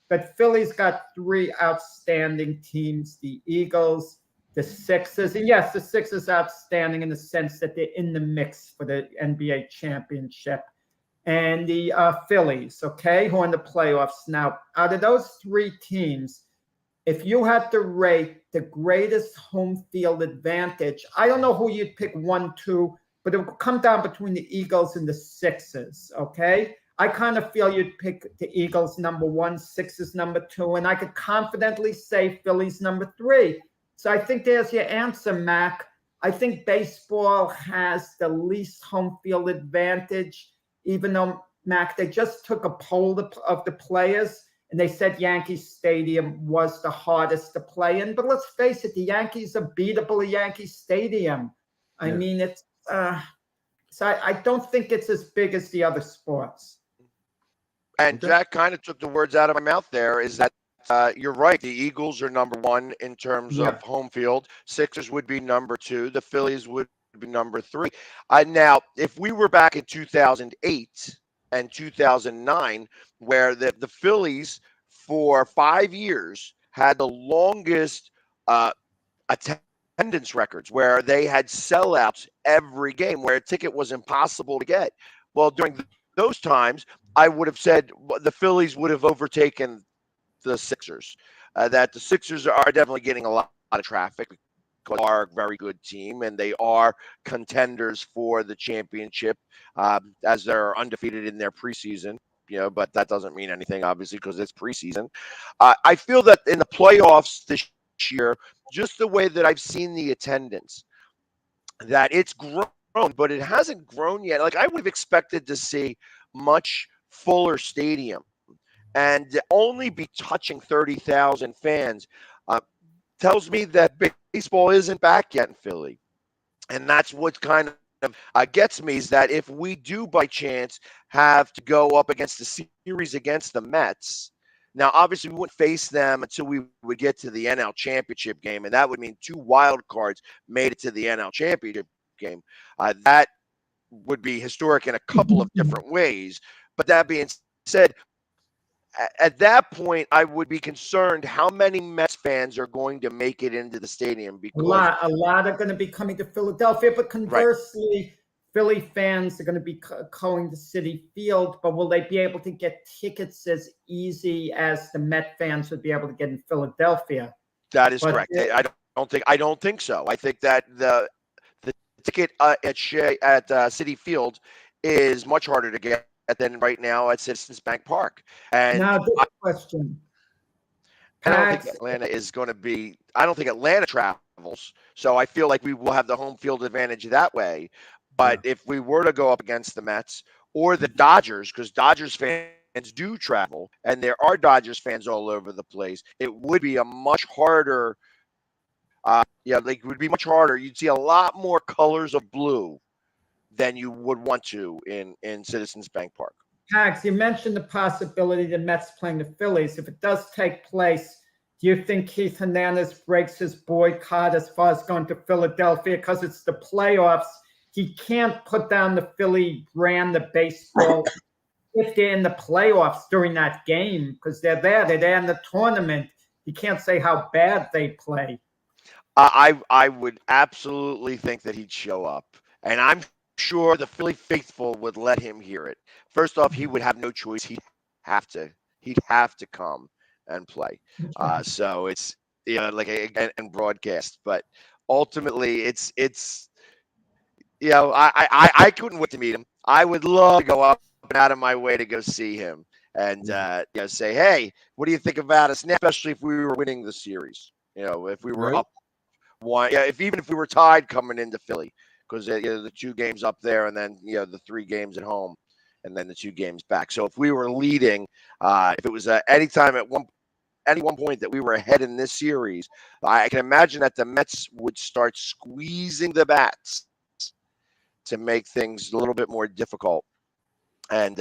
But Philly's got 3 outstanding teams: the Eagles, the Sixers, and yes, the Sixers outstanding in the sense that they're in the mix for the NBA championship. And the Phillies, okay, who are in the playoffs. Now, out of those 3 teams, if you had to rate the greatest home field advantage, I don't know who you'd pick 1, 2, but it would come down between the Eagles and the Sixers, okay? I kind of feel you'd pick the Eagles number 1, Sixers number 2, and I could confidently say Phillies number 3. So I think there's your answer, Mac. I think baseball has the least home field advantage, even though, Mac, they just took a poll of the players, and they said Yankee Stadium was the hardest to play in. But let's face it, the Yankees are beatable at Yankee Stadium. I mean, it's so I don't think it's as big as the other sports. And Jack kind of took the words out of my mouth there, is that you're right. The Eagles are number 1 in terms of home field. Sixers would be number 2. The Phillies would be number 3. Now, if we were back in 2008 and 2009, where the Phillies for 5 years had the longest attendance records, where they had sellouts every game, where a ticket was impossible to get. Well, during those times, I would have said the Phillies would have overtaken the Sixers. That the Sixers are definitely getting a lot of traffic because they are a very good team and they are contenders for the championship, as they're undefeated in their preseason. But that doesn't mean anything, obviously, because it's preseason. I feel that in the playoffs this year, just the way that I've seen the attendance, that it's grown, but it hasn't grown yet. Like I would have expected to see much fuller stadium and only be touching 30,000 fans. Tells me that baseball isn't back yet in Philly. And that's what's kind of gets me is that if we do by chance have to go up against the series against the Mets, now obviously we wouldn't face them until we would get to the NL Championship game, and that would mean 2 wild cards made it to the NL Championship game. That would be historic in a couple of different ways. But that being said, at that point, I would be concerned how many Mets fans are going to make it into the stadium because a lot are going to be coming to Philadelphia, but conversely, Philly fans are going to be going to Citi Field. But will they be able to get tickets as easy as the Met fans would be able to get in Philadelphia? That is correct. I don't think so. I think that the ticket at Citi Field is much harder to get than right now at Citizens Bank Park. And now, this question. I don't think Atlanta is going to be. I don't think Atlanta travels, so I feel like we will have the home field advantage that way. But if we were to go up against the Mets or the Dodgers, because Dodgers fans do travel, and there are Dodgers fans all over the place, it would be a much harder. It would be much harder. You'd see a lot more colors of blue than you would want to in Citizens Bank Park. Pags, you mentioned the possibility the Mets playing the Phillies. If it does take place, do you think Keith Hernandez breaks his boycott as far as going to Philadelphia because it's the playoffs? He can't put down the Philly brand of baseball if they're in the playoffs during that game because they're there in the tournament. He can't say how bad they play. I would absolutely think that he'd show up, and I'm sure the Philly faithful would let him hear it. First off, he would have no choice. He'd have to come and play. So it's and broadcast. But ultimately, it's I couldn't wait to meet him. I would love to go up and out of my way to go see him and say, hey, what do you think about us now? Especially if we were winning the series. If we were up one, even if we were tied coming into Philly. Because the 2 games up there and then the 3 games at home and then the 2 games back. So if we were leading, if it was any time at any one point that we were ahead in this series, I can imagine that the Mets would start squeezing the bats to make things a little bit more difficult. And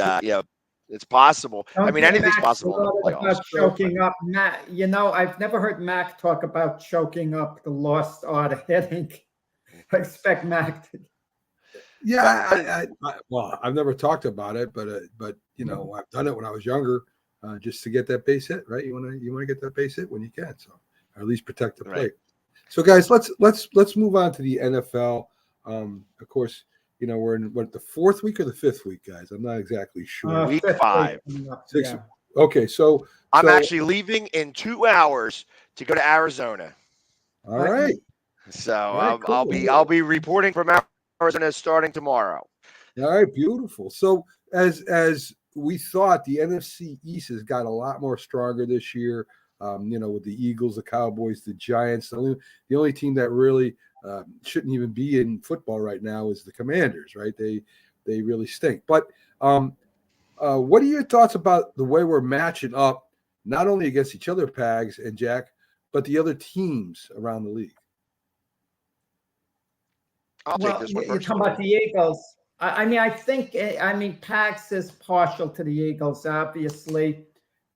it's possible. Anything's possible in the playoffs. About choking up, Matt. I've never heard Mac talk about choking up the lost art of hitting. I expect Mac to. Yeah, I've never talked about it, but I've done it when I was younger, just to get that base hit, right? You want to get that base hit when you can, so or at least protect the plate. Right. So, guys, let's move on to the NFL. Of course, we're in the 4th week or the 5th week, guys. I'm not exactly sure. Week 5. 6. Yeah. Okay, so I'm actually leaving in 2 hours to go to Arizona. All right. So I'll be reporting from Arizona starting tomorrow. All right, beautiful. So as we thought, the NFC East has got a lot more stronger this year. With the Eagles, the Cowboys, the Giants. The only team that really shouldn't even be in football right now is the Commanders, right? They really stink. But what are your thoughts about the way we're matching up, not only against each other, Pags and Jack, but the other teams around the league? I'll take this one you're first. talking about the Eagles. I think Pax is partial to the Eagles, obviously.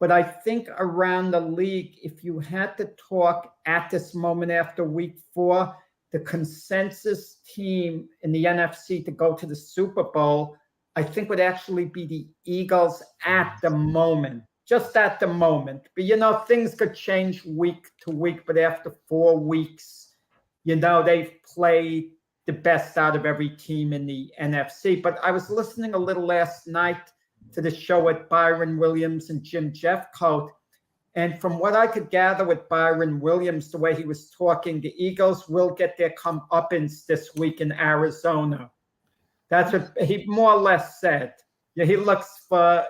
But I think around the league, if you had to talk at this moment after week 4, the consensus team in the NFC to go to the Super Bowl, I think would actually be the Eagles at the moment, just at the moment. But, things could change week to week. But after 4 weeks, they've played the best out of every team in the NFC. But I was listening a little last night to the show with Byron Williams and Jim Jeffcoat. And from what I could gather with Byron Williams, the way he was talking, the Eagles will get their comeuppance this week in Arizona. That's what he more or less said. He looks for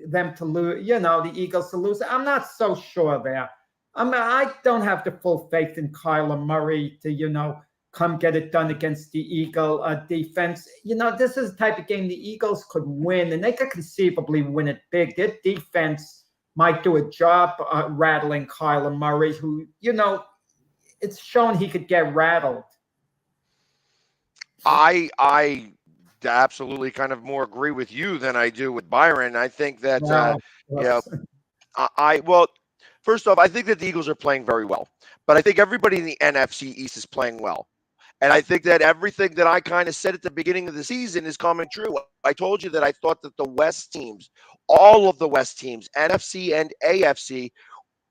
them to lose, the Eagles to lose. I'm not so sure there. I don't have the full faith in Kyler Murray to, come get it done against the Eagle defense. This is the type of game the Eagles could win, and they could conceivably win it big. Their defense might do a job rattling Kyler Murray, who, it's shown he could get rattled. I absolutely kind of more agree with you than I do with Byron. I think that Wow. you know well, first off, I think that the Eagles are playing very well, but I think everybody in the NFC East is playing well. And I think that everything that I kind of said at the beginning of the season is coming true. I told you that I thought that the West teams, all of the West teams, NFC and AFC,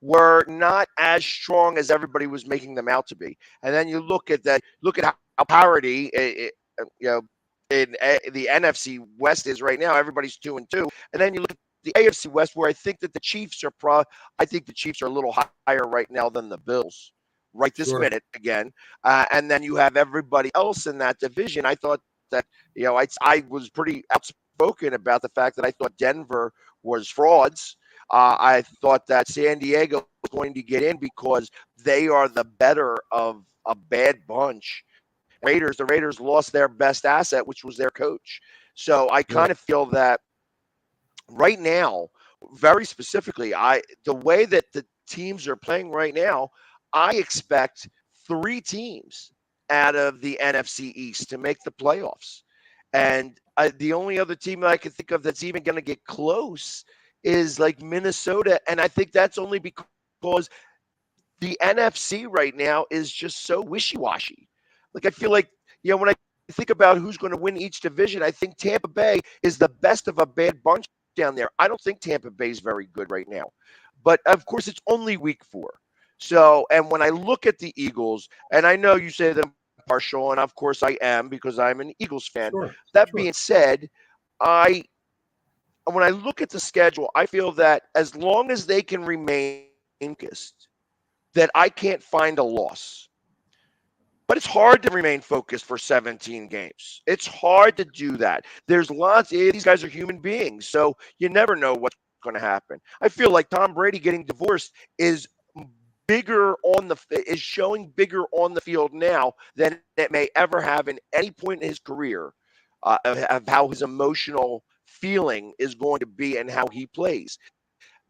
were not as strong as everybody was making them out to be. And then you look at that, look at how parity, in the NFC West is right now. Everybody's 2-2, and then you look at the AFC West, where I think that the Chiefs are I think the Chiefs are a little higher right now than the Bills, right this Sure. minute again. And then you have everybody else in that division. I thought that I was pretty outspoken about the fact that I thought Denver was frauds. I thought that San Diego was going to get in because they are the better of a bad bunch. The Raiders lost their best asset, which was their coach. So I kind of feel that right now, very specifically, the way that the teams are playing right now, I expect 3 teams out of the NFC East to make the playoffs. And the only other team that I can think of that's even going to get close is like Minnesota. And I think that's only because the NFC right now is just so wishy-washy. Like I feel like, when I think about who's going to win each division, I think Tampa Bay is the best of a bad bunch down there. I don't think Tampa Bay is very good right now. But of course, it's only week 4. So, and when I look at the Eagles, and I know you say them partial, and of course I am because I'm an Eagles fan. Sure. That being said, when I look at the schedule, I feel that as long as they can remain focused, that I can't find a loss. But it's hard to remain focused for 17 games. It's hard to do that. There's lots. These guys are human beings, so you never know what's going to happen. I feel like Tom Brady getting divorced is showing bigger on the field now than it may ever have in any point in his career, of how his emotional feeling is going to be and how he plays.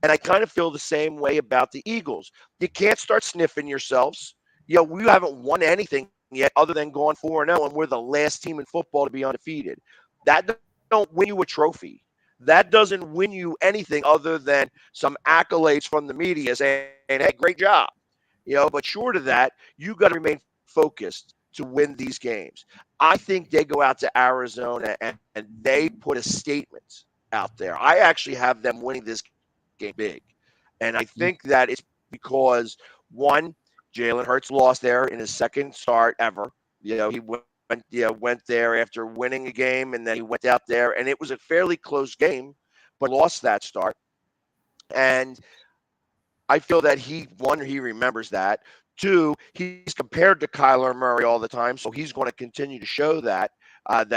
And I kind of feel the same way about the Eagles. You can't start sniffing yourselves. We haven't won anything yet other than going 4-0, and we're the last team in football to be undefeated. That don't win you a trophy. That doesn't win you anything other than some accolades from the media saying, hey, great job. But short of that, you got to remain focused to win these games. I think they go out to Arizona and they put a statement out there. I actually have them winning this game big. And I think that it's because, one, Jalen Hurts lost there in his second start ever. He went there after winning a game, and then he went out there, and it was a fairly close game, but lost that start. And I feel that he remembers that. 2, he's compared to Kyler Murray all the time, so he's going to continue to show that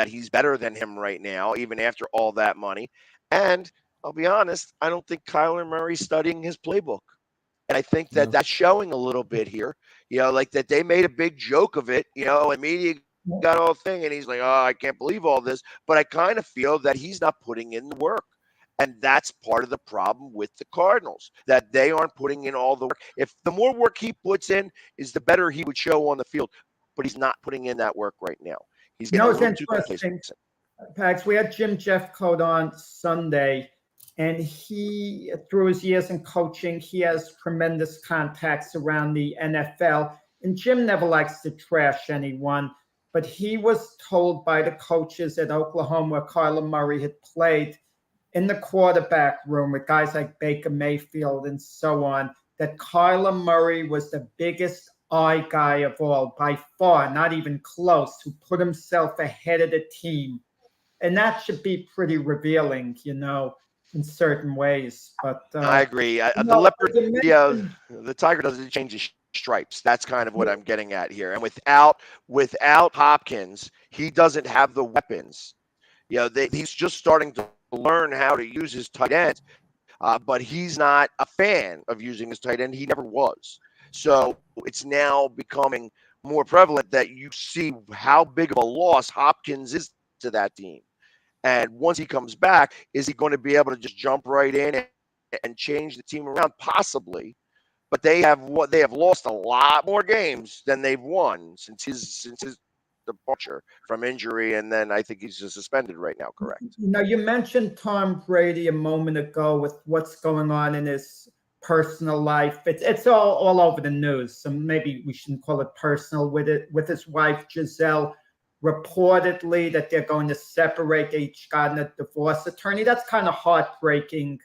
he's better than him right now, even after all that money. And I'll be honest, I don't think Kyler Murray's studying his playbook. And I think that that's showing a little bit here, like that they made a big joke of it, and media got all thing. And he's like, oh, I can't believe all this. But I kind of feel that he's not putting in the work. And that's part of the problem with the Cardinals, that they aren't putting in all the work. If the more work he puts in is the better he would show on the field. But he's not putting in that work right now. He's getting a little too complacent. Pax, we had Jim Jeffcoat on Sunday. And he, through his years in coaching, he has tremendous contacts around the NFL. And Jim never likes to trash anyone, but he was told by the coaches at Oklahoma, where Kyler Murray had played, in the quarterback room with guys like Baker Mayfield and so on, that Kyler Murray was the biggest eye guy of all, by far, not even close, who put himself ahead of the team. And that should be pretty revealing, in certain ways. But I agree. The leopard, the tiger doesn't change his stripes. That's kind of what I'm getting at here. And without Hopkins, he doesn't have the weapons. He's just starting to learn how to use his tight end, but he's not a fan of using his tight end. He never was. So it's now becoming more prevalent that you see how big of a loss Hopkins is to that team. And once he comes back, is he going to be able to just jump right in and change the team around? Possibly. But they have lost a lot more games than they've won since his departure from injury, and then I think he's just suspended right now. Correct? You mentioned Tom Brady a moment ago with what's going on in his personal life. It's all over the news. So maybe we shouldn't call it personal with his wife Giselle. Reportedly that they're going to separate. They each got a divorce attorney. That's kind of heartbreaking.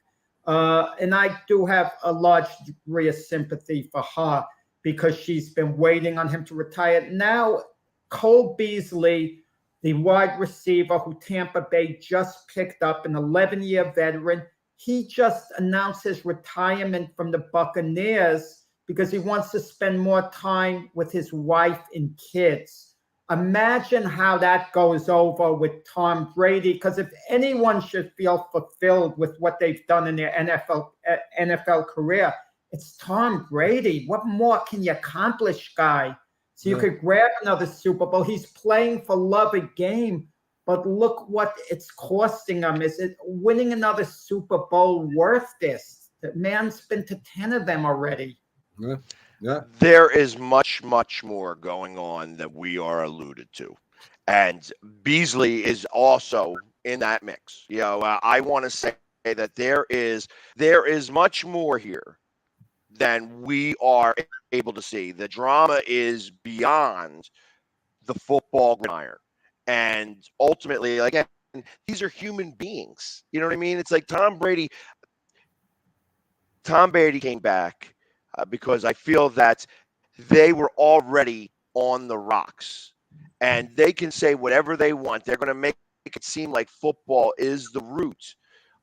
And I do have a large degree of sympathy for her because she's been waiting on him to retire. Now, Cole Beasley, the wide receiver who Tampa Bay just picked up, an 11-year veteran, he just announced his retirement from the Buccaneers because he wants to spend more time with his wife and kids. Imagine how that goes over with Tom Brady, because if anyone should feel fulfilled with what they've done in their NFL career, it's Tom Brady. What more can you accomplish, guy? So you could grab another Super Bowl. He's playing for love of game, but look what it's costing him. Is it winning another Super Bowl worth this? The man's been to 10 of them already. Yeah. Yeah. There is much, much more going on that we are alluded to. And Beasley is also in that mix. I want to say that there is much more here than we are able to see. The drama is beyond the football gridiron. And ultimately, again, these are human beings. You know what I mean? It's like Tom Brady came back because I feel that they were already on the rocks, and they can say whatever they want. They're going to make it seem like football is the root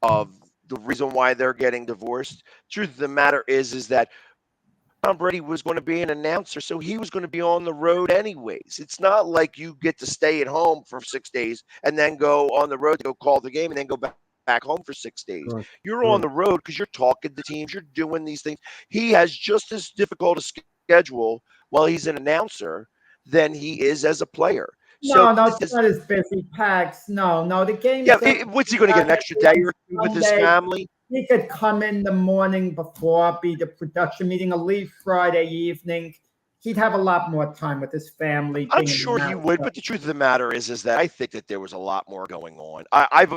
of the reason why they're getting divorced. Truth of the matter is that Tom Brady was going to be an announcer, so he was going to be on the road anyways. It's not like you get to stay at home for 6 days and then go on the road to go call the game and then go back home for 6 days. Right. You're on the road because you're talking to teams, you're doing these things. He has just as difficult a schedule while he's an announcer than he is as a player. No, it's not as busy, Pags. No, the game. Yeah, what's he going to get, an extra day or two with his family? He could come in the morning before, be the production meeting, or leave Friday evening. He'd have a lot more time with his family. I'm sure he would, but the truth of the matter is that I think that there was a lot more going on.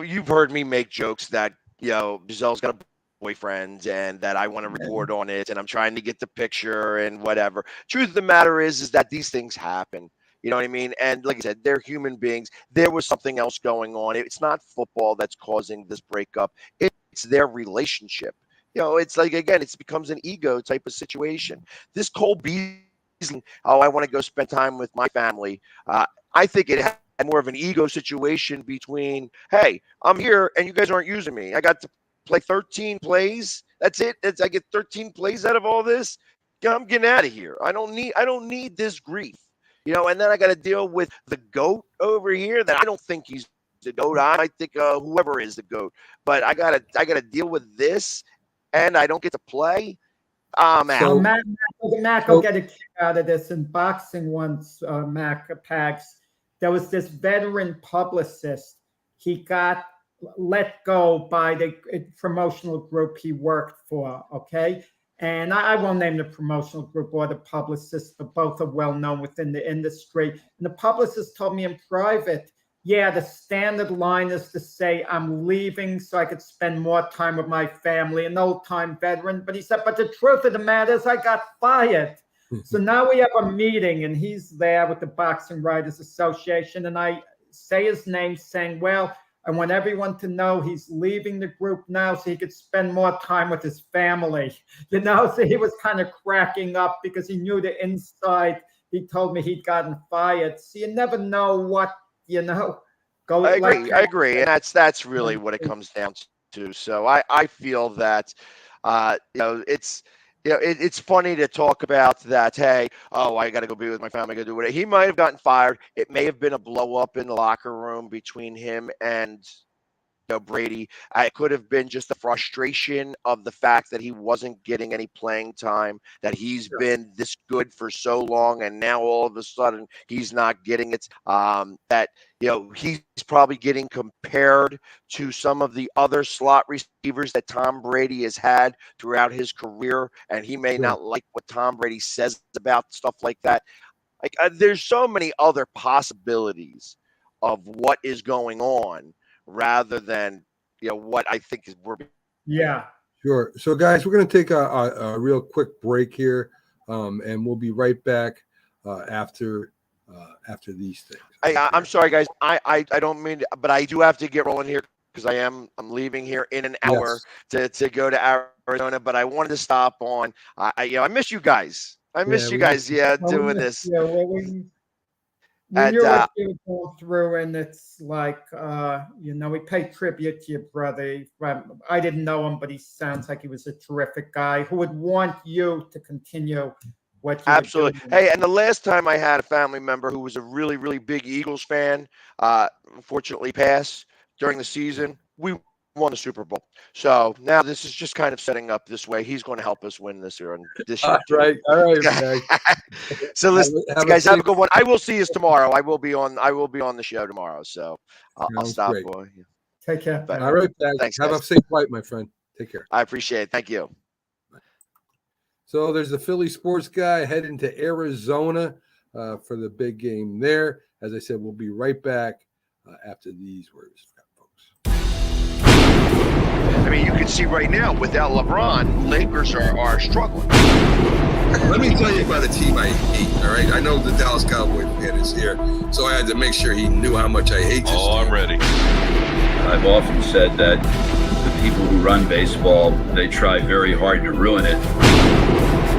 You've heard me make jokes that Giselle's got a boyfriend and that I want to record on it, and I'm trying to get the picture and whatever. Truth of the matter is that these things happen. You know what I mean? And like I said, they're human beings. There was something else going on. It's not football that's causing this breakup. It's their relationship. It's like, again, it becomes an ego type of situation. This Cole Beasley, I want to go spend time with my family. I think it had more of an ego situation between, hey, I'm here and you guys aren't using me. I got to play 13 plays. That's it. I get 13 plays out of all this. I'm getting out of here. I don't need this grief. And then I got to deal with the GOAT over here that I don't think he's the GOAT. I think whoever is the GOAT, but I gotta deal with this, and I don't get to play. So Mac will get a kick out of this. In boxing once, Mac Pags, there was this veteran publicist. He got let go by the promotional group he worked for. Okay. And I won't name the promotional group or the publicist, but both are well known within the industry. And the publicist told me in private, the standard line is to say, I'm leaving so I could spend more time with my family, an old-time veteran. But he said, but the truth of the matter is I got fired. So now we have a meeting, and he's there with the Boxing Writers Association. And I say his name saying, well, I want everyone to know he's leaving the group now so he could spend more time with his family. So he was kind of cracking up because he knew the inside. He told me he'd gotten fired. So you never know what, go. I agree. And that's really what it comes down to. So I feel that, it's funny to talk about that. Hey, I got to go be with my family. I got to do whatever. He might have gotten fired. It may have been a blow up in the locker room between him and Brady. It could have been just the frustration of the fact that he wasn't getting any playing time, that he's been this good for so long, and now all of a sudden he's not getting it. That he's probably getting compared to some of the other slot receivers that Tom Brady has had throughout his career, and he may not like what Tom Brady says about stuff like that. Like there's so many other possibilities of what is going on rather than what I think is we're. Yeah. Sure. So, guys, we're going to take a real quick break here, and we'll be right back after these things. I'm sorry, guys. I don't mean, but I do have to get rolling here because I'm leaving here in an hour to go to Arizona. But I wanted to stop on. I miss you guys. I miss you guys. Doing this. Yeah, we knew what you were going through, and it's like, we pay tribute to your brother. I didn't know him, but he sounds like he was a terrific guy who would want you to continue what you absolutely. Were doing. Hey, and the last time I had a family member who was a really, really big Eagles fan, unfortunately passed during the season, we won the Super Bowl. So now this is just kind of setting up this way. He's going to help us win this year. All right. So listen, guys, have a good one. I will see you tomorrow. I will be on the show tomorrow. So I'll stop. Take care. But, all right, thanks. Have a safe flight, my friend. Take care. I appreciate it. Thank you. So there's the Philly sports guy heading to Arizona for the big game there. As I said, we'll be right back after these words. I mean, you can see right now, without LeBron, Lakers are struggling. Let me tell you about a team I hate, all right? I know the Dallas Cowboy fan is here, so I had to make sure he knew how much I hate this team. I'm ready. I've often said that the people who run baseball, they try very hard to ruin it.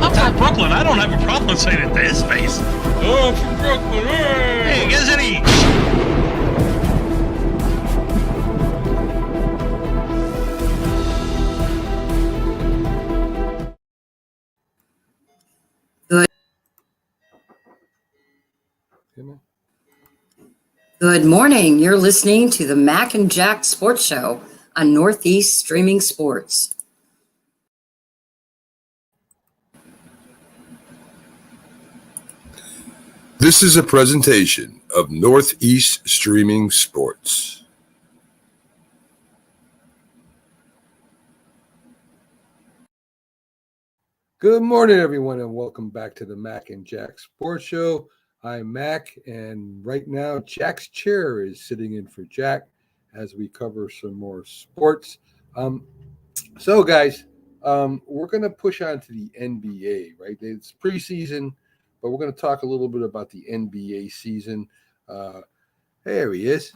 I'm from Brooklyn. I don't have a problem saying it to his face. Oh, I'm from Brooklyn. Hey, get any... Good morning. You're listening to the Mac and Jack Sports Show on Northeast Streaming Sports. This is a presentation of Northeast Streaming Sports. Good morning, everyone, and welcome back to the Mac and Jack Sports Show. I'm Mac, and right now Jack's chair is sitting in for Jack as we cover some more sports. So, guys, we're going to push on to the NBA, right? It's preseason, but we're going to talk a little bit about the NBA season. There he is.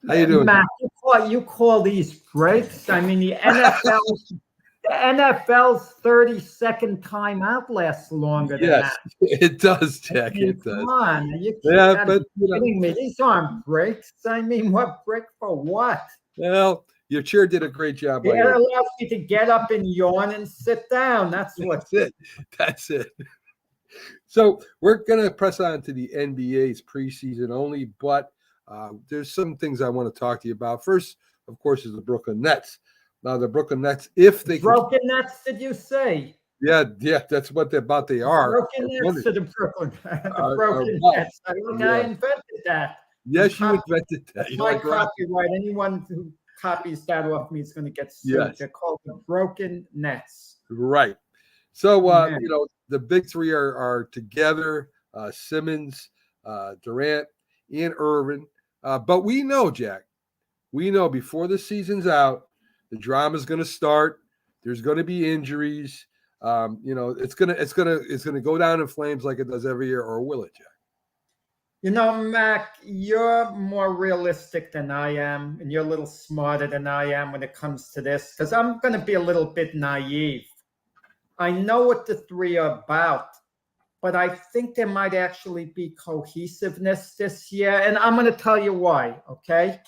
How you doing? Matt, you call these breaks? I mean, the NFL's 30-second timeout lasts longer than that. Yes, it does, Jack. It does. Come on. But kidding me. These aren't breaks. I mean, what break for what? Well, your chair did a great job. It allows you to get up and yawn and sit down. That's it. That's it. So we're going to press on to the NBA's preseason only, but there's some things I want to talk to you about. First, of course, is the Brooklyn Nets. Now, the Brooklyn Nets, if they Broken Nets, did you say? Yeah, that's what they are. Broken Nets to the Brooklyn Nets. I invented that. Yes, you invented that. My copyright. Anyone who copies that off me is going to get sued. Yes. They're called the Broken Nets. Right. So, the big three are together, Simmons, Durant, and Irvin. But we know, Jack, before the season's out, the drama's going to start. There's going to be injuries. It's going to go down in flames like it does every year, or will it, Jack? Mac, you're more realistic than I am, and you're a little smarter than I am when it comes to this, because I'm going to be a little bit naive. I know what the three are about, but I think there might actually be cohesiveness this year, and I'm going to tell you why, okay?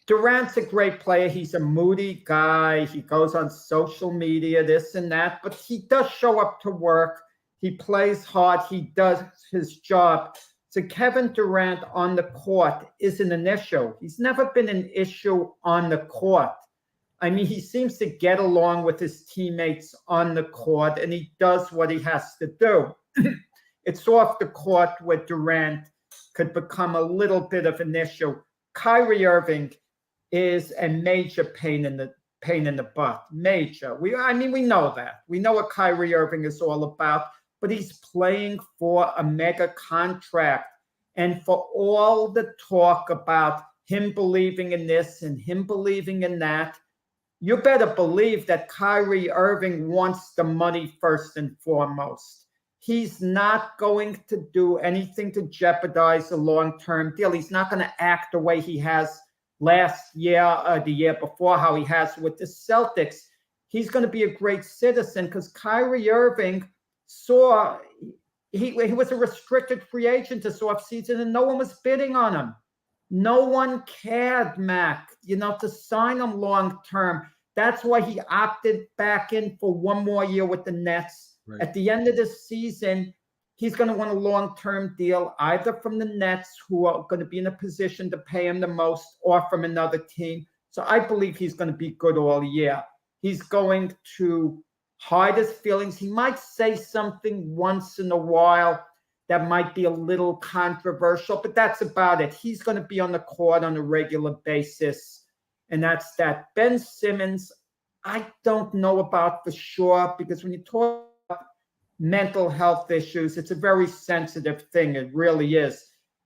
Durant's a great player. He's a moody guy. He goes on social media, this and that, but he does show up to work. He plays hard. He does his job. So Kevin Durant on the court isn't an issue. He's never been an issue on the court. I mean, he seems to get along with his teammates on the court, and he does what he has to do. It's off the court where Durant could become a little bit of an issue. Kyrie Irving is a major pain in the butt. Major. We know that. We know what Kyrie Irving is all about. but he's playing for a mega contract. And for all the talk about him believing in this and him believing in that, you better believe that Kyrie Irving wants the money first and foremost. He's not going to do anything to jeopardize a long-term deal. He's not going to act the way he has last year, the year before, how he has with the Celtics. He's going to be a great citizen because Kyrie Irving saw he was a restricted free agent this offseason and no one was bidding on him. No one cared, Mac, to sign him long-term. That's why he opted back in for one more year with the Nets. Right. At the end of the season, he's going to want a long-term deal, either from the Nets, who are going to be in a position to pay him the most, or from another team. So I believe he's going to be good all year. He's going to hide his feelings. He might say something once in a while that might be a little controversial, but that's about it. He's going to be on the court on a regular basis. And that's that. Ben Simmons, I don't know about for sure, because when you talk about mental health issues, it's a very sensitive thing. It really is.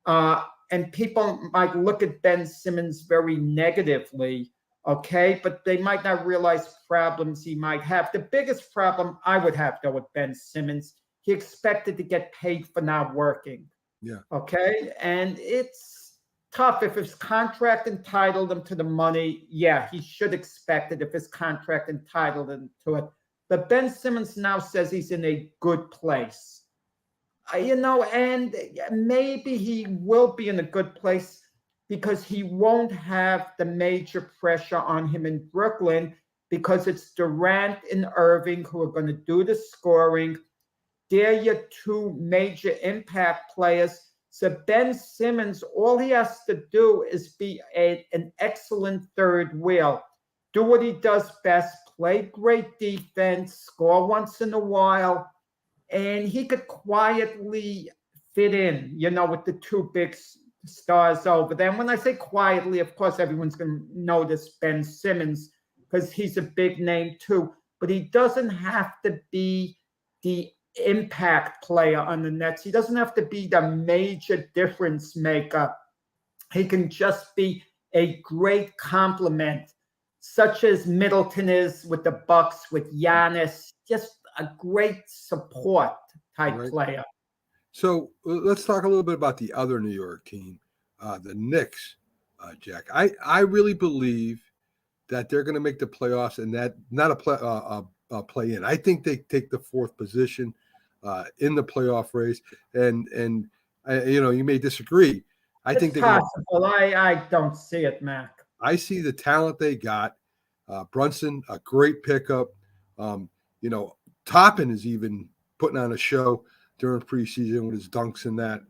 And people might look at Ben Simmons very negatively, okay? But they might not realize problems he might have. The biggest problem I would have, though, with Ben Simmons, he expected to get paid for not working. Yeah. Okay? And it's tough. If his contract entitled him to the money, yeah, he should expect it if his contract entitled him to it. But Ben Simmons now says he's in a good place. And maybe he will be in a good place because he won't have the major pressure on him in Brooklyn, because it's Durant and Irving who are going to do the scoring. They're your two major impact players. So Ben Simmons, all he has to do is be an excellent third wheel. Do what he does best, play great defense, score once in a while, and he could quietly fit in, with the two big stars over there. And when I say quietly, of course, everyone's going to notice Ben Simmons because he's a big name too. But he doesn't have to be the impact player on the Nets. He doesn't have to be the major difference maker. He can just be a great complement, such as Middleton is with the Bucks, with Giannis, just a great support type player. So let's talk a little bit about the other New York team, the Knicks, Jack. I really believe that they're going to make the playoffs, and that not a play in. I think they take the fourth position in the playoff race, and you may disagree. I think possible. I don't see it, Mac. I see the talent they got. Brunson, a great pickup. Toppin is even putting on a show during preseason with his dunks and that.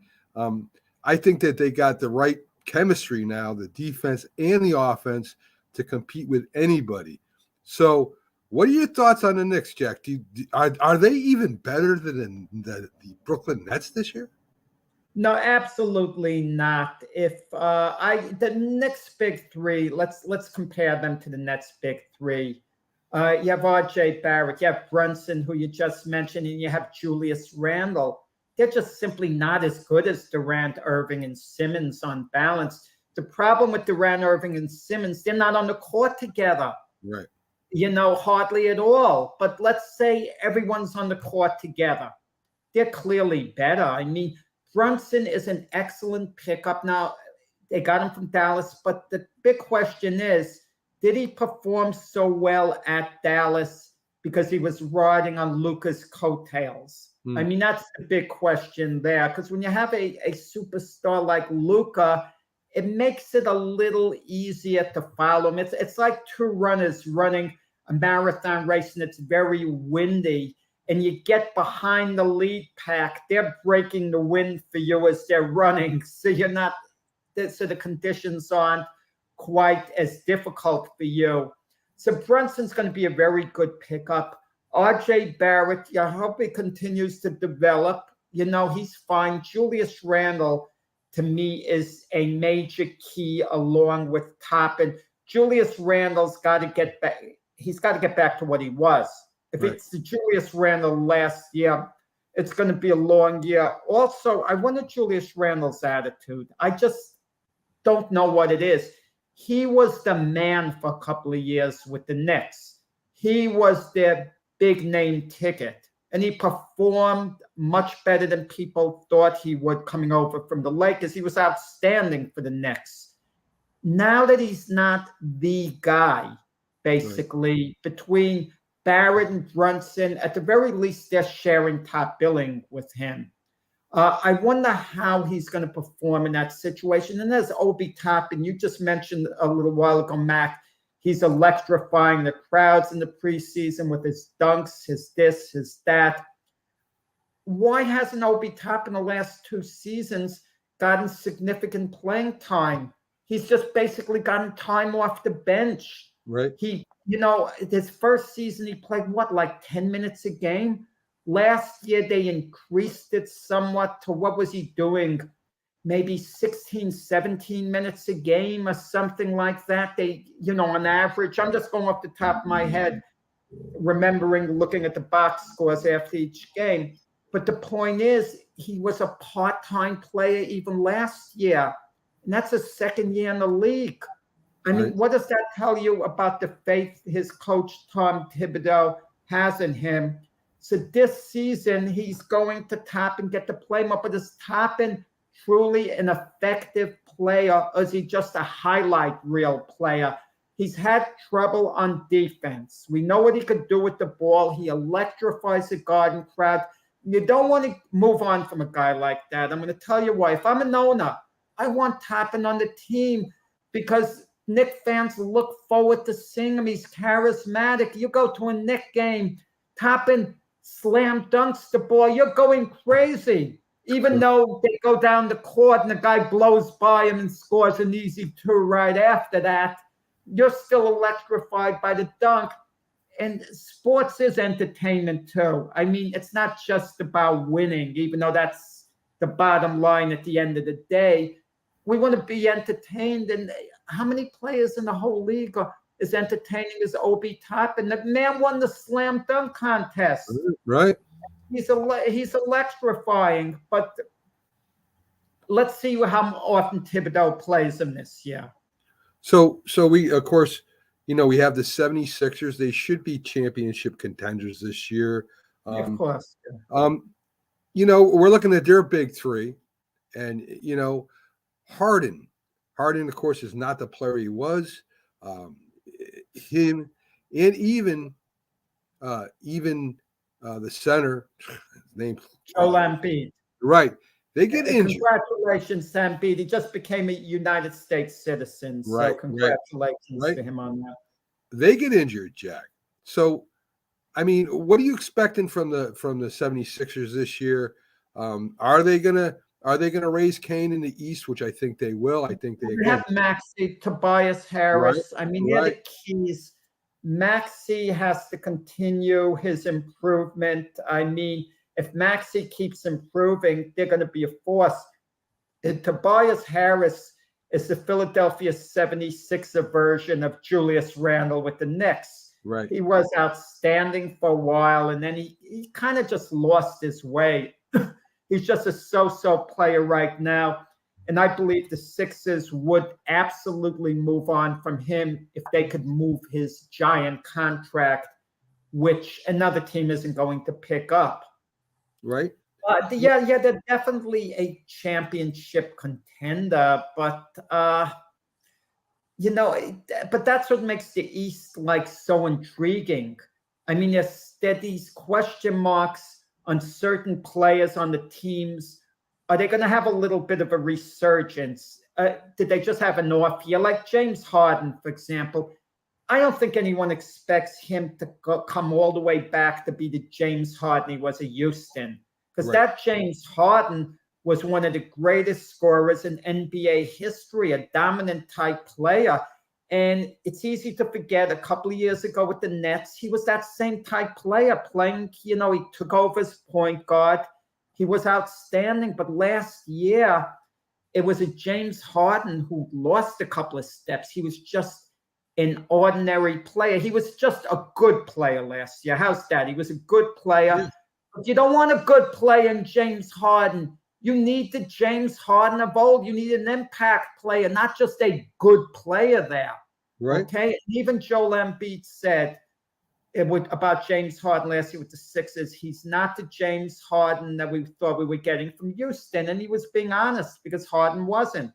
I think that they got the right chemistry now, the defense and the offense, to compete with anybody. So what are your thoughts on the Knicks, Jack? Are they even better than the Brooklyn Nets this year? No, absolutely not. If the Knicks big three, let's compare them to the Nets big three. You have R.J. Barrett, you have Brunson, who you just mentioned, and you have Julius Randle. They're just simply not as good as Durant, Irving, and Simmons on balance. The problem with Durant, Irving, and Simmons, they're not on the court together. Right. Hardly at all. But let's say everyone's on the court together. They're clearly better. I mean, Brunson is an excellent pickup. Now, they got him from Dallas, but the big question is, did he perform so well at Dallas because he was riding on Luka's coattails? I mean, that's the big question there, because when you have a superstar like Luka, it makes it a little easier to follow him. It's like two runners running a marathon race, and it's very windy, and you get behind the lead pack. They're breaking the wind for you as they're running, so the conditions aren't quite as difficult for you. So Brunson's going to be a very good pickup. R.J. Barrett, I hope he continues to develop. He's fine. Julius Randle, to me, is a major key along with Toppin. Julius Randle's got to get back. He's got to get back to what he was. If it's the Julius Randle last year, it's going to be a long year. Also, I wonder Julius Randle's attitude. I just don't know what it is. He was the man for a couple of years with the Knicks. He was their big name ticket, and he performed much better than people thought he would coming over from the Lakers. He was outstanding for the Knicks. Now that he's not the guy, basically, between Barrett and Brunson, at the very least, they're sharing top billing with him. I wonder how he's going to perform in that situation. And there's Obi Toppin. You just mentioned a little while ago, Mac. He's electrifying the crowds in the preseason with his dunks, his this, his that. Why hasn't Obi Toppin the last 2 seasons gotten significant playing time? He's just basically gotten time off the bench. Right. His first season, he played like 10 minutes a game. Last year, they increased it somewhat to what was he doing? Maybe 16, 17 minutes a game or something like that. On average, I'm just going off the top of my head, remembering looking at the box scores after each game. But the point is, he was a part-time player even last year. And that's his second year in the league. I mean, what does that tell you about the faith his coach, Tom Thibodeau, has in him? So this season, he's going to Toppin, get to play more. But is Toppin truly an effective player, or is he just a highlight reel player? He's had trouble on defense. We know what he could do with the ball. He electrifies the Garden crowd. You don't want to move on from a guy like that. I'm going to tell you why. If I'm an owner, I want Toppin on the team because Knick fans look forward to seeing him. He's charismatic. You go to a Knick game, Toppin slam dunks the ball, you're going crazy. Even though they go down the court and the guy blows by him and scores an easy 2 right after that, you're still electrified by the dunk. And sports is entertainment too. I mean, it's not just about winning, even though that's the bottom line at the end of the day. We want to be entertained. And how many players in the whole league are as entertaining as Obi Toppin? The man won the slam dunk contest. Right. He's electrifying, but let's see how often Thibodeau plays him this year. So we, of course, we have the 76ers. They should be championship contenders this year. Of course. We're looking at their big three, and Harden, of course, is not the player he was. Him and even the center, his name Joel Embiid. Right. They get injured. Congratulations, Embiid. He just became a United States citizen. So congratulations to him on that. They get injured, Jack. So, I mean, what are you expecting from the 76ers this year? Are they gonna raise Kane in the East, which I think they will. I think they have Maxey, Tobias Harris. Right. I mean, they're the keys. Maxey has to continue his improvement. I mean, if Maxey keeps improving, they're going to be a force. And Tobias Harris is the Philadelphia 76er version of Julius Randle with the Knicks. Right. He was outstanding for a while, and then he kind of just lost his way. He's just a so-so player right now. And I believe the Sixers would absolutely move on from him if they could move his giant contract, which another team isn't going to pick up. Right. They're definitely a championship contender, but that's what makes the East so intriguing. I mean, there's these question marks on certain players on the teams. Are they going to have a little bit of a resurgence? Did they just have an off year? Like James Harden, for example. I don't think anyone expects him to come all the way back to be the James Harden he was at Houston. Because that James Harden was one of the greatest scorers in NBA history, a dominant type player. And it's easy to forget a couple of years ago with the Nets, he was that same type player playing, he took over as point guard. He was outstanding. But last year, it was a James Harden who lost a couple of steps. He was just an ordinary player. He was just a good player last year. How's that? He was a good player, But you don't want a good player in James Harden. You need the James Harden of old. You need an impact player, not just a good player there. Right. Okay. And even Joel Embiid said about James Harden last year with the Sixers, he's not the James Harden that we thought we were getting from Houston. And he was being honest because Harden wasn't.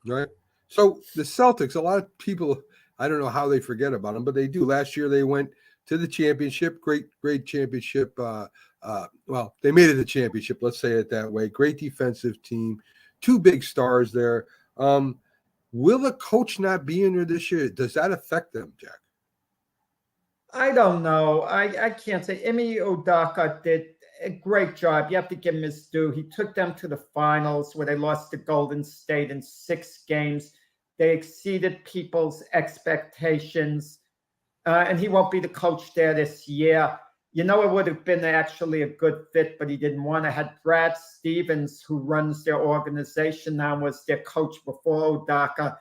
Right. So the Celtics, a lot of people, I don't know how they forget about them, but they do. Last year they went to the championship. Great championship. Well, they made it the championship. Let's say it that way. Great defensive team. 2 big stars there. Will the coach not be in there this year? Does that affect them, Jack? I don't know. I can't say. Emi Udoka did a great job. You have to give him his due. He took them to the finals where they lost to Golden State in 6 games. They exceeded people's expectations. And he won't be the coach there this year. You know, it would have been actually a good fit, but he didn't want to. Had Brad Stevens, who runs their organization now, was their coach before Udoka,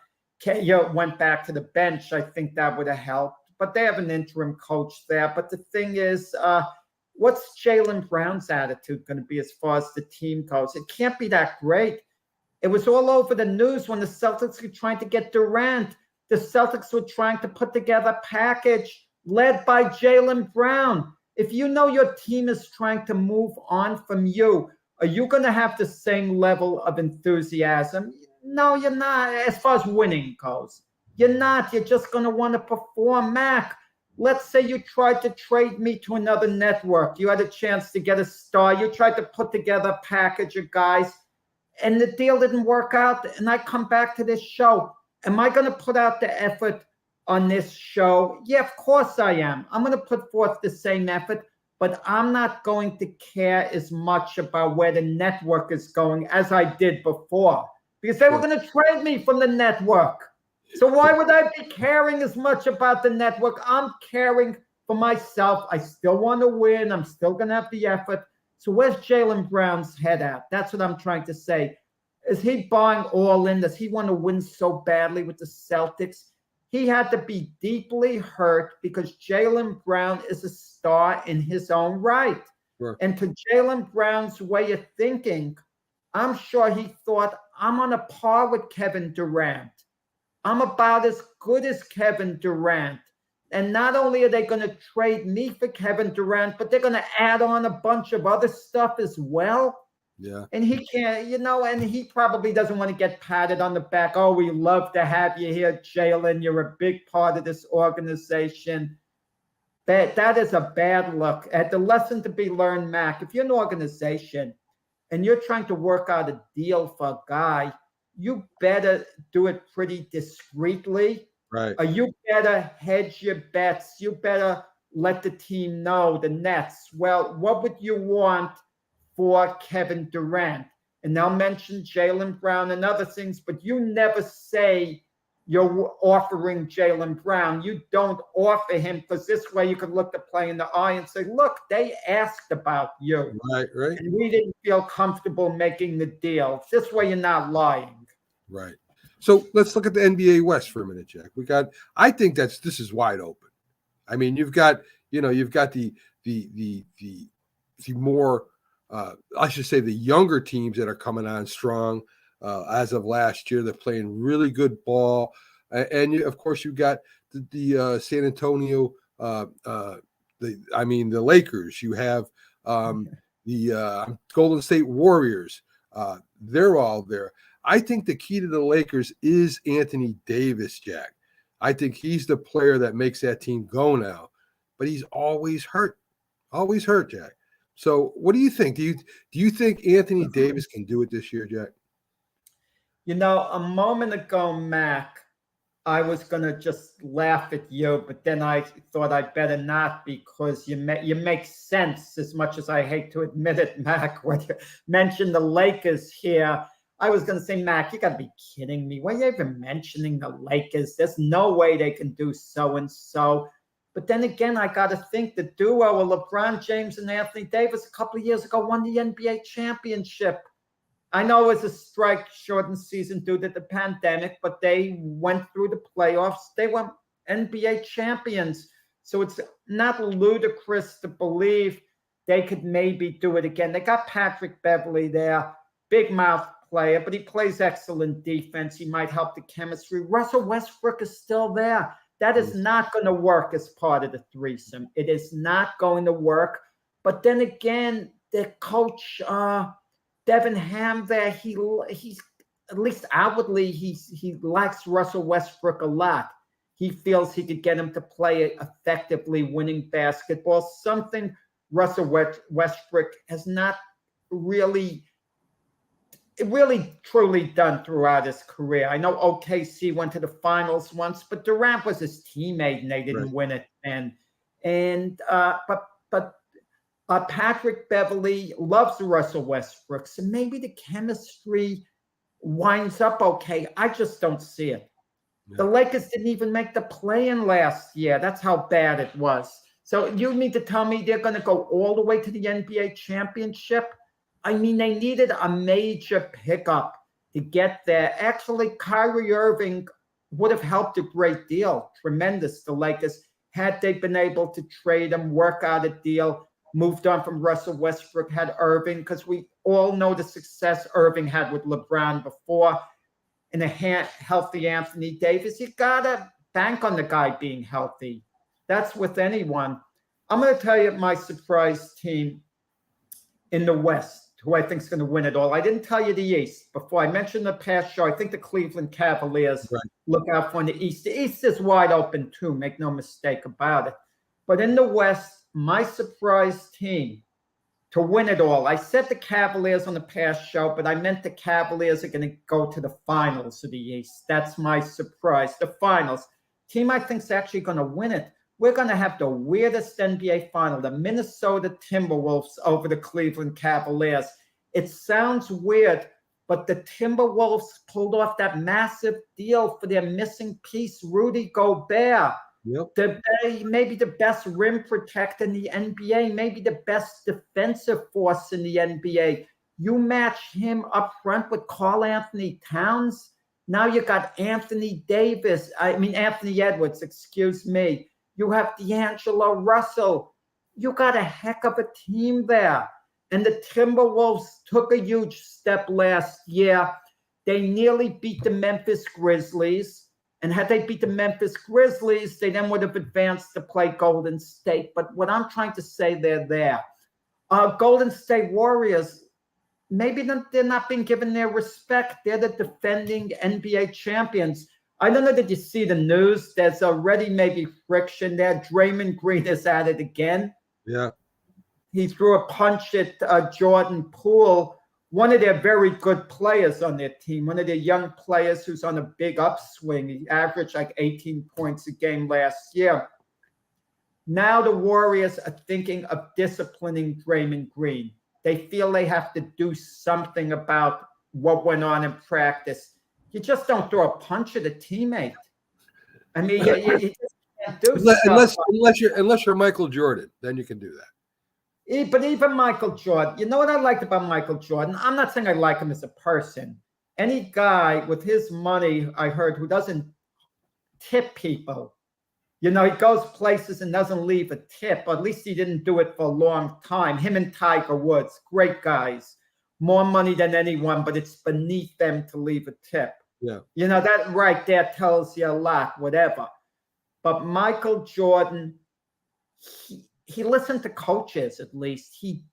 went back to the bench. I think that would have helped. But they have an interim coach there. But the thing is, what's Jaylen Brown's attitude going to be as far as the team goes? It can't be that great. It was all over the news when the Celtics were trying to get Durant. The Celtics were trying to put together a package led by Jaylen Brown. If you know your team is trying to move on from you, are you going to have the same level of enthusiasm? No, you're not. As far as winning goes, you're not. You're just going to want to perform. Mac, let's say you tried to trade me to another network. You had a chance to get a star. You tried to put together a package of guys, and the deal didn't work out, and I come back to this show. Am I going to put out the effort on this show? Yeah, of course I am. I'm going to put forth the same effort, but I'm not going to care as much about where the network is going as I did before, because they were going to trade me from the network. So why would I be caring as much about the network? I'm caring for myself. I still want to win. I'm still going to have the effort. So where's Jaylen Brown's head at? That's what I'm trying to say. Is he buying all in? Does he want to win so badly with the Celtics? He had to be deeply hurt because Jaylen Brown is a star in his own right. Sure. And to Jaylen Brown's way of thinking, I'm sure he thought, I'm on a par with Kevin Durant. I'm about as good as Kevin Durant. And not only are they going to trade me for Kevin Durant, but they're going to add on a bunch of other stuff as well. Yeah. And he can't, and he probably doesn't want to get patted on the back. Oh, we love to have you here, Jaylen. You're a big part of this organization. That is a bad look. The lesson to be learned, Mac, if you're an organization and you're trying to work out a deal for a guy, you better do it pretty discreetly. Right. You better hedge your bets. You better let the team know, the Nets. Well, what would you want for Kevin Durant? And they'll mention Jaylen Brown and other things, but you never say you're offering Jaylen Brown. You don't offer him, because this way you could look the player in the eye and say, look, they asked about you. Right. And we didn't feel comfortable making the deal. This way you're not lying. Right. So let's look at the NBA West for a minute, Jack. I think this is wide open. I mean, you've got the more, I should say, the younger teams that are coming on strong as of last year. They're playing really good ball. And of course, you've got the San Antonio, the Lakers. You have the Golden State Warriors. They're all there. I think the key to the Lakers is Anthony Davis, Jack. I think he's the player that makes that team go now, but he's always hurt, Jack. So what do you think? Do you think Anthony Davis can do it this year, Jack? A moment ago, Mac, I was going to just laugh at you, but then I thought I better not, because you make sense, as much as I hate to admit it, Mac, when you mentioned the Lakers here. I was going to say, Mac, you got to be kidding me. Why are you even mentioning the Lakers? There's no way they can do so-and-so. But then again, I got to think the duo of LeBron James and Anthony Davis a couple of years ago won the NBA championship. I know it was a strike-shortened season due to the pandemic, but they went through the playoffs. They were NBA champions. So it's not ludicrous to believe they could maybe do it again. They got Patrick Beverley there, big mouth player, but he plays excellent defense. He might help the chemistry. Russell Westbrook is still there. That is not going to work as part of the threesome. It is not going to work. But then again, the coach, Devin Ham there, he's at least outwardly, he likes Russell Westbrook a lot. He feels he could get him to play effectively winning basketball, something Russell Westbrook has not really truly done throughout his career. I know OKC went to the finals once, but Durant was his teammate and they didn't win it. But Patrick Beverley loves Russell Westbrook, so maybe the chemistry winds up okay. I just don't see it. Yeah. The Lakers didn't even make the play-in last year. That's how bad it was. So you mean to tell me they're going to go all the way to the NBA championship? I mean, they needed a major pickup to get there. Actually, Kyrie Irving would have helped a great deal. Tremendous, the Lakers, had they been able to trade him, work out a deal, moved on from Russell Westbrook, had Irving, because we all know the success Irving had with LeBron before, and a healthy Anthony Davis. You got to bank on the guy being healthy. That's with anyone. I'm going to tell you my surprise team in the West, who I think is going to win it all. I didn't tell you the East. Before I mentioned the past show, I think the Cleveland Cavaliers look out for in the East. The East is wide open too, make no mistake about it. But in the West, my surprise team to win it all, I said the Cavaliers on the past show, but I meant the Cavaliers are going to go to the finals of the East. That's my surprise, the finals. Team I think is actually going to win it. We're going to have the weirdest NBA final, the Minnesota Timberwolves over the Cleveland Cavaliers. It sounds weird, but the Timberwolves pulled off that massive deal for their missing piece, Rudy Gobert. Yep. Maybe the best rim protector in the NBA, maybe the best defensive force in the NBA. You match him up front with Karl Anthony Towns. Now you got Anthony Edwards, excuse me. You have D'Angelo Russell. You got a heck of a team there. And the Timberwolves took a huge step last year. They nearly beat the Memphis Grizzlies. And had they beat the Memphis Grizzlies, they then would have advanced to play Golden State. But what I'm trying to say, they're there. Golden State Warriors, maybe they're not being given their respect. They're the defending NBA champions. I don't know, did you see the news? There's already maybe friction there. Draymond Green is at it again. Yeah. He threw a punch at Jordan Poole, one of their very good players on their team, one of their young players who's on a big upswing. He averaged like 18 points a game last year. Now the Warriors are thinking of disciplining Draymond Green. They feel they have to do something about what went on in practice. You just don't throw a punch at a teammate. I mean, you just can't do unless you're Michael Jordan, then you can do that. But even Michael Jordan, you know what I liked about Michael Jordan? I'm not saying I like him as a person. Any guy with his money, I heard, who doesn't tip people, he goes places and doesn't leave a tip. Or at least he didn't do it for a long time. Him and Tiger Woods, great guys. More money than anyone, but it's beneath them to leave a tip. Yeah. That right there tells you a lot, whatever. But Michael Jordan, he listened to coaches, at least. He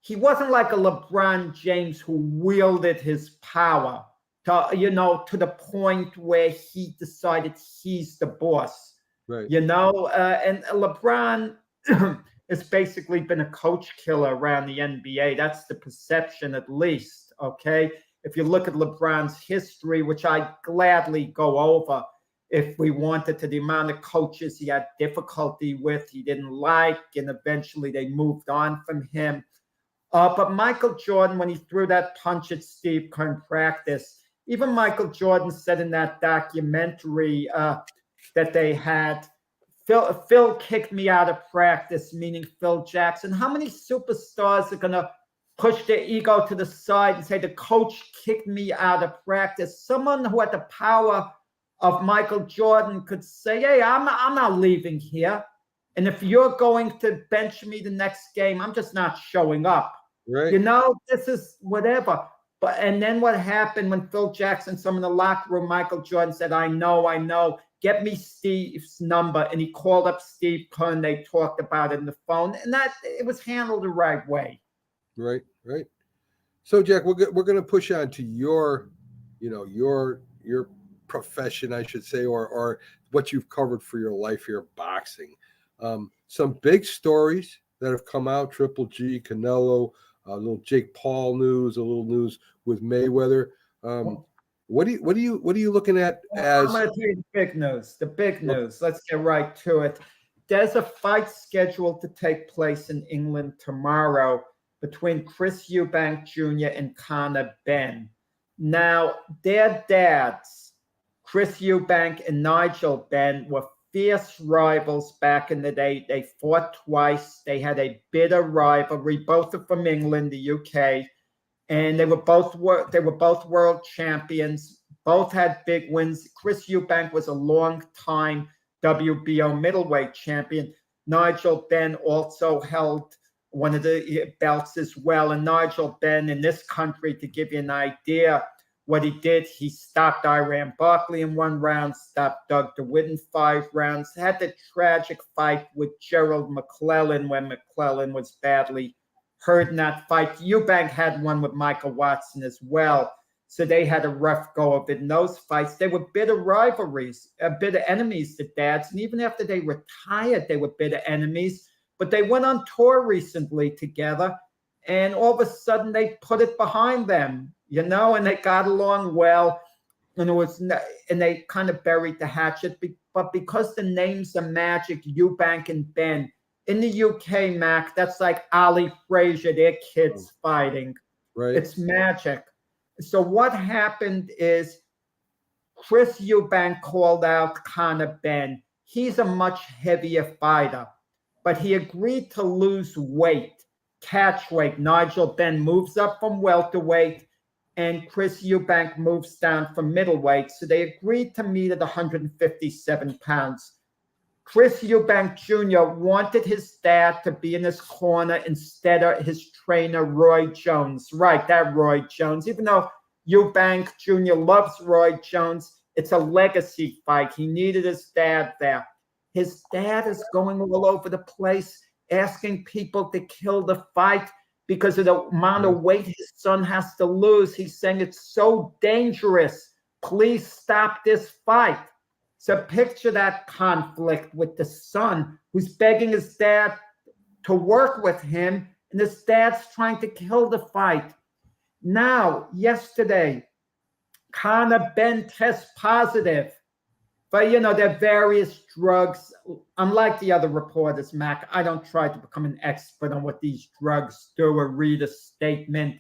wasn't like a LeBron James who wielded his power to the point where he decided he's the boss. Right. And LeBron has basically been a coach killer around the NBA. That's the perception, at least, okay? If you look at LeBron's history, which I gladly go over, if we wanted to, the amount of coaches he had difficulty with, he didn't like, and eventually they moved on from him. But Michael Jordan, when he threw that punch at Steve Kerr in practice, even Michael Jordan said in that documentary that they had, Phil kicked me out of practice, meaning Phil Jackson. How many superstars are going to push their ego to the side and say the coach kicked me out of practice? Someone who had the power of Michael Jordan could say, hey, I'm not leaving here. And if you're going to bench me the next game, I'm just not showing up. Right. You know, this is whatever. But and then what happened when Phil Jackson, some in the locker room, Michael Jordan said, I know. Get me Steve's number. And he called up Steve Kerr. They talked about it on the phone. And that it was handled the right way. Right. So, Jack, we're going to push on to your profession, I should say, or what you've covered for your life here, boxing. Some big stories that have come out: Triple G, Canelo, a little Jake Paul news, a little news with Mayweather. What are you looking at as? I'm going to tell you the big news. The big news. Let's get right to it. There's a fight scheduled to take place in England tomorrow between Chris Eubank Jr. and Conor Benn. Now, their dads, Chris Eubank and Nigel Benn, were fierce rivals back in the day. They fought twice. They had a bitter rivalry. Both are from England, the UK, and they were both world champions. Both had big wins. Chris Eubank was a long-time WBO middleweight champion. Nigel Benn also held one of the belts as well. And Nigel Benn in this country, to give you an idea, what he did, he stopped Iran Barkley in 1 round, stopped Doug DeWitt in 5 rounds, had the tragic fight with Gerald McClellan when McClellan was badly hurt in that fight. Eubank had one with Michael Watson as well. So they had a rough go of it in those fights. They were bitter rivalries, bitter enemies, the dads. And even after they retired, they were bitter enemies. But they went on tour recently together, and all of a sudden they put it behind them, and they got along well, and they kind of buried the hatchet. But because the names are magic, Eubank and Benn in the UK, Mac, that's like Ali Frazier, their kids fighting. Right. It's magic. So what happened is Chris Eubank called out Conor Benn. He's a much heavier fighter, but he agreed to lose weight, catch weight. Nigel Benn moves up from welterweight, and Chris Eubank moves down from middleweight. So they agreed to meet at 157 pounds. Chris Eubank Jr. wanted his dad to be in his corner instead of his trainer, Roy Jones. Right, that Roy Jones. Even though Eubank Jr. loves Roy Jones, it's a legacy fight. He needed his dad there. His dad is going all over the place, asking people to kill the fight because of the amount of weight his son has to lose. He's saying it's so dangerous. Please stop this fight. So picture that conflict with the son who's begging his dad to work with him, and his dad's trying to kill the fight. Now, yesterday, Conor Benn tests positive for, their various drugs. Unlike the other reporters, Mac, I don't try to become an expert on what these drugs do or read a statement.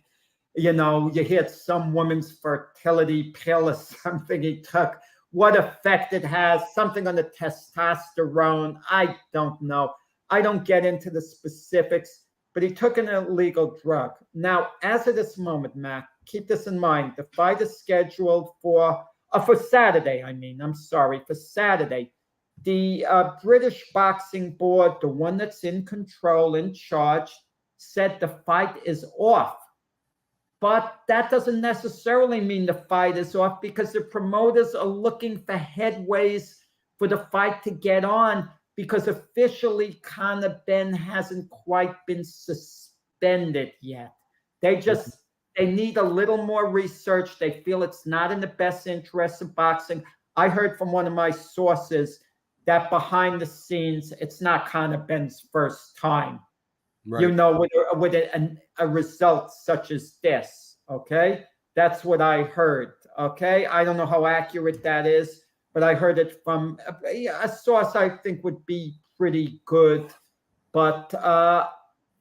You hear some woman's fertility pill or something he took, what effect it has, something on the testosterone. I don't know. I don't get into the specifics, but he took an illegal drug. Now, as of this moment, Mac, keep this in mind. The fight is scheduled for Saturday. For Saturday. The British Boxing Board, the one that's in control, in charge, said the fight is off. But that doesn't necessarily mean the fight is off, because the promoters are looking for headways for the fight to get on, because officially Conor Benn hasn't quite been suspended yet. They need a little more research. They feel it's not in the best interest of boxing. I heard from one of my sources that behind the scenes, it's not Conor Benn's first time. Right. With a result such as this, okay? That's what I heard, okay? I don't know how accurate that is, but I heard it from a source I think would be pretty good. But,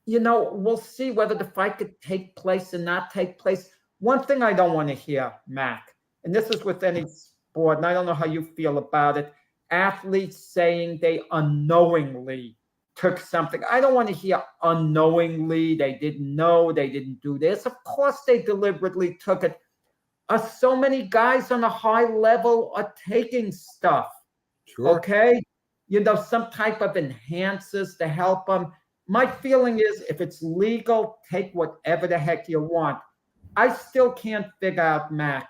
we'll see whether the fight could take place and not take place. One thing I don't want to hear, Mac, and this is with any sport, and I don't know how you feel about it, athletes saying they unknowingly took something. I don't want to hear unknowingly, they didn't know, they didn't do this. Of course they deliberately took it. So many guys on a high level are taking stuff. Sure. Okay? some type of enhancers to help them. My feeling is if it's legal, take whatever the heck you want. I still can't figure out, Mac.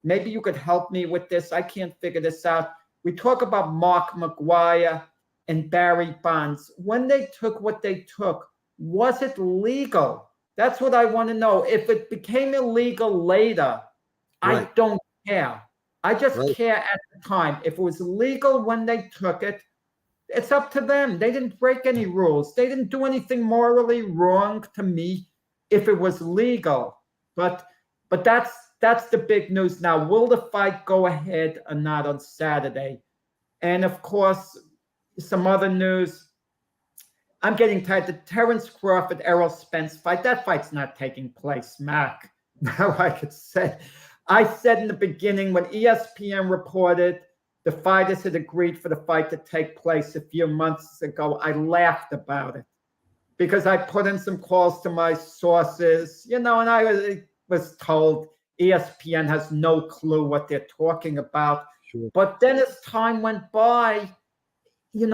Maybe you could help me with this. I can't figure this out. We talk about Mark McGwire and Barry Bonds. When they took what they took, was it legal? That's what I want to know. If it became illegal later, Right. I don't care. I just Right. care at the time. If it was legal when they took it, it's up to them. They didn't break any rules. They didn't do anything morally wrong to me if it was legal. But that's the big news now. Will the fight go ahead or not on Saturday? And of course, some other news. I'm getting tired. The Terrence Crawford, Errol Spence fight. That fight's not taking place, Mac. Now I could say. I said in the beginning when ESPN reported the fighters had agreed for the fight to take place a few months ago, I laughed about it because I put in some calls to my sources, and I was told ESPN has no clue what they're talking about. Sure. But then as time went by, the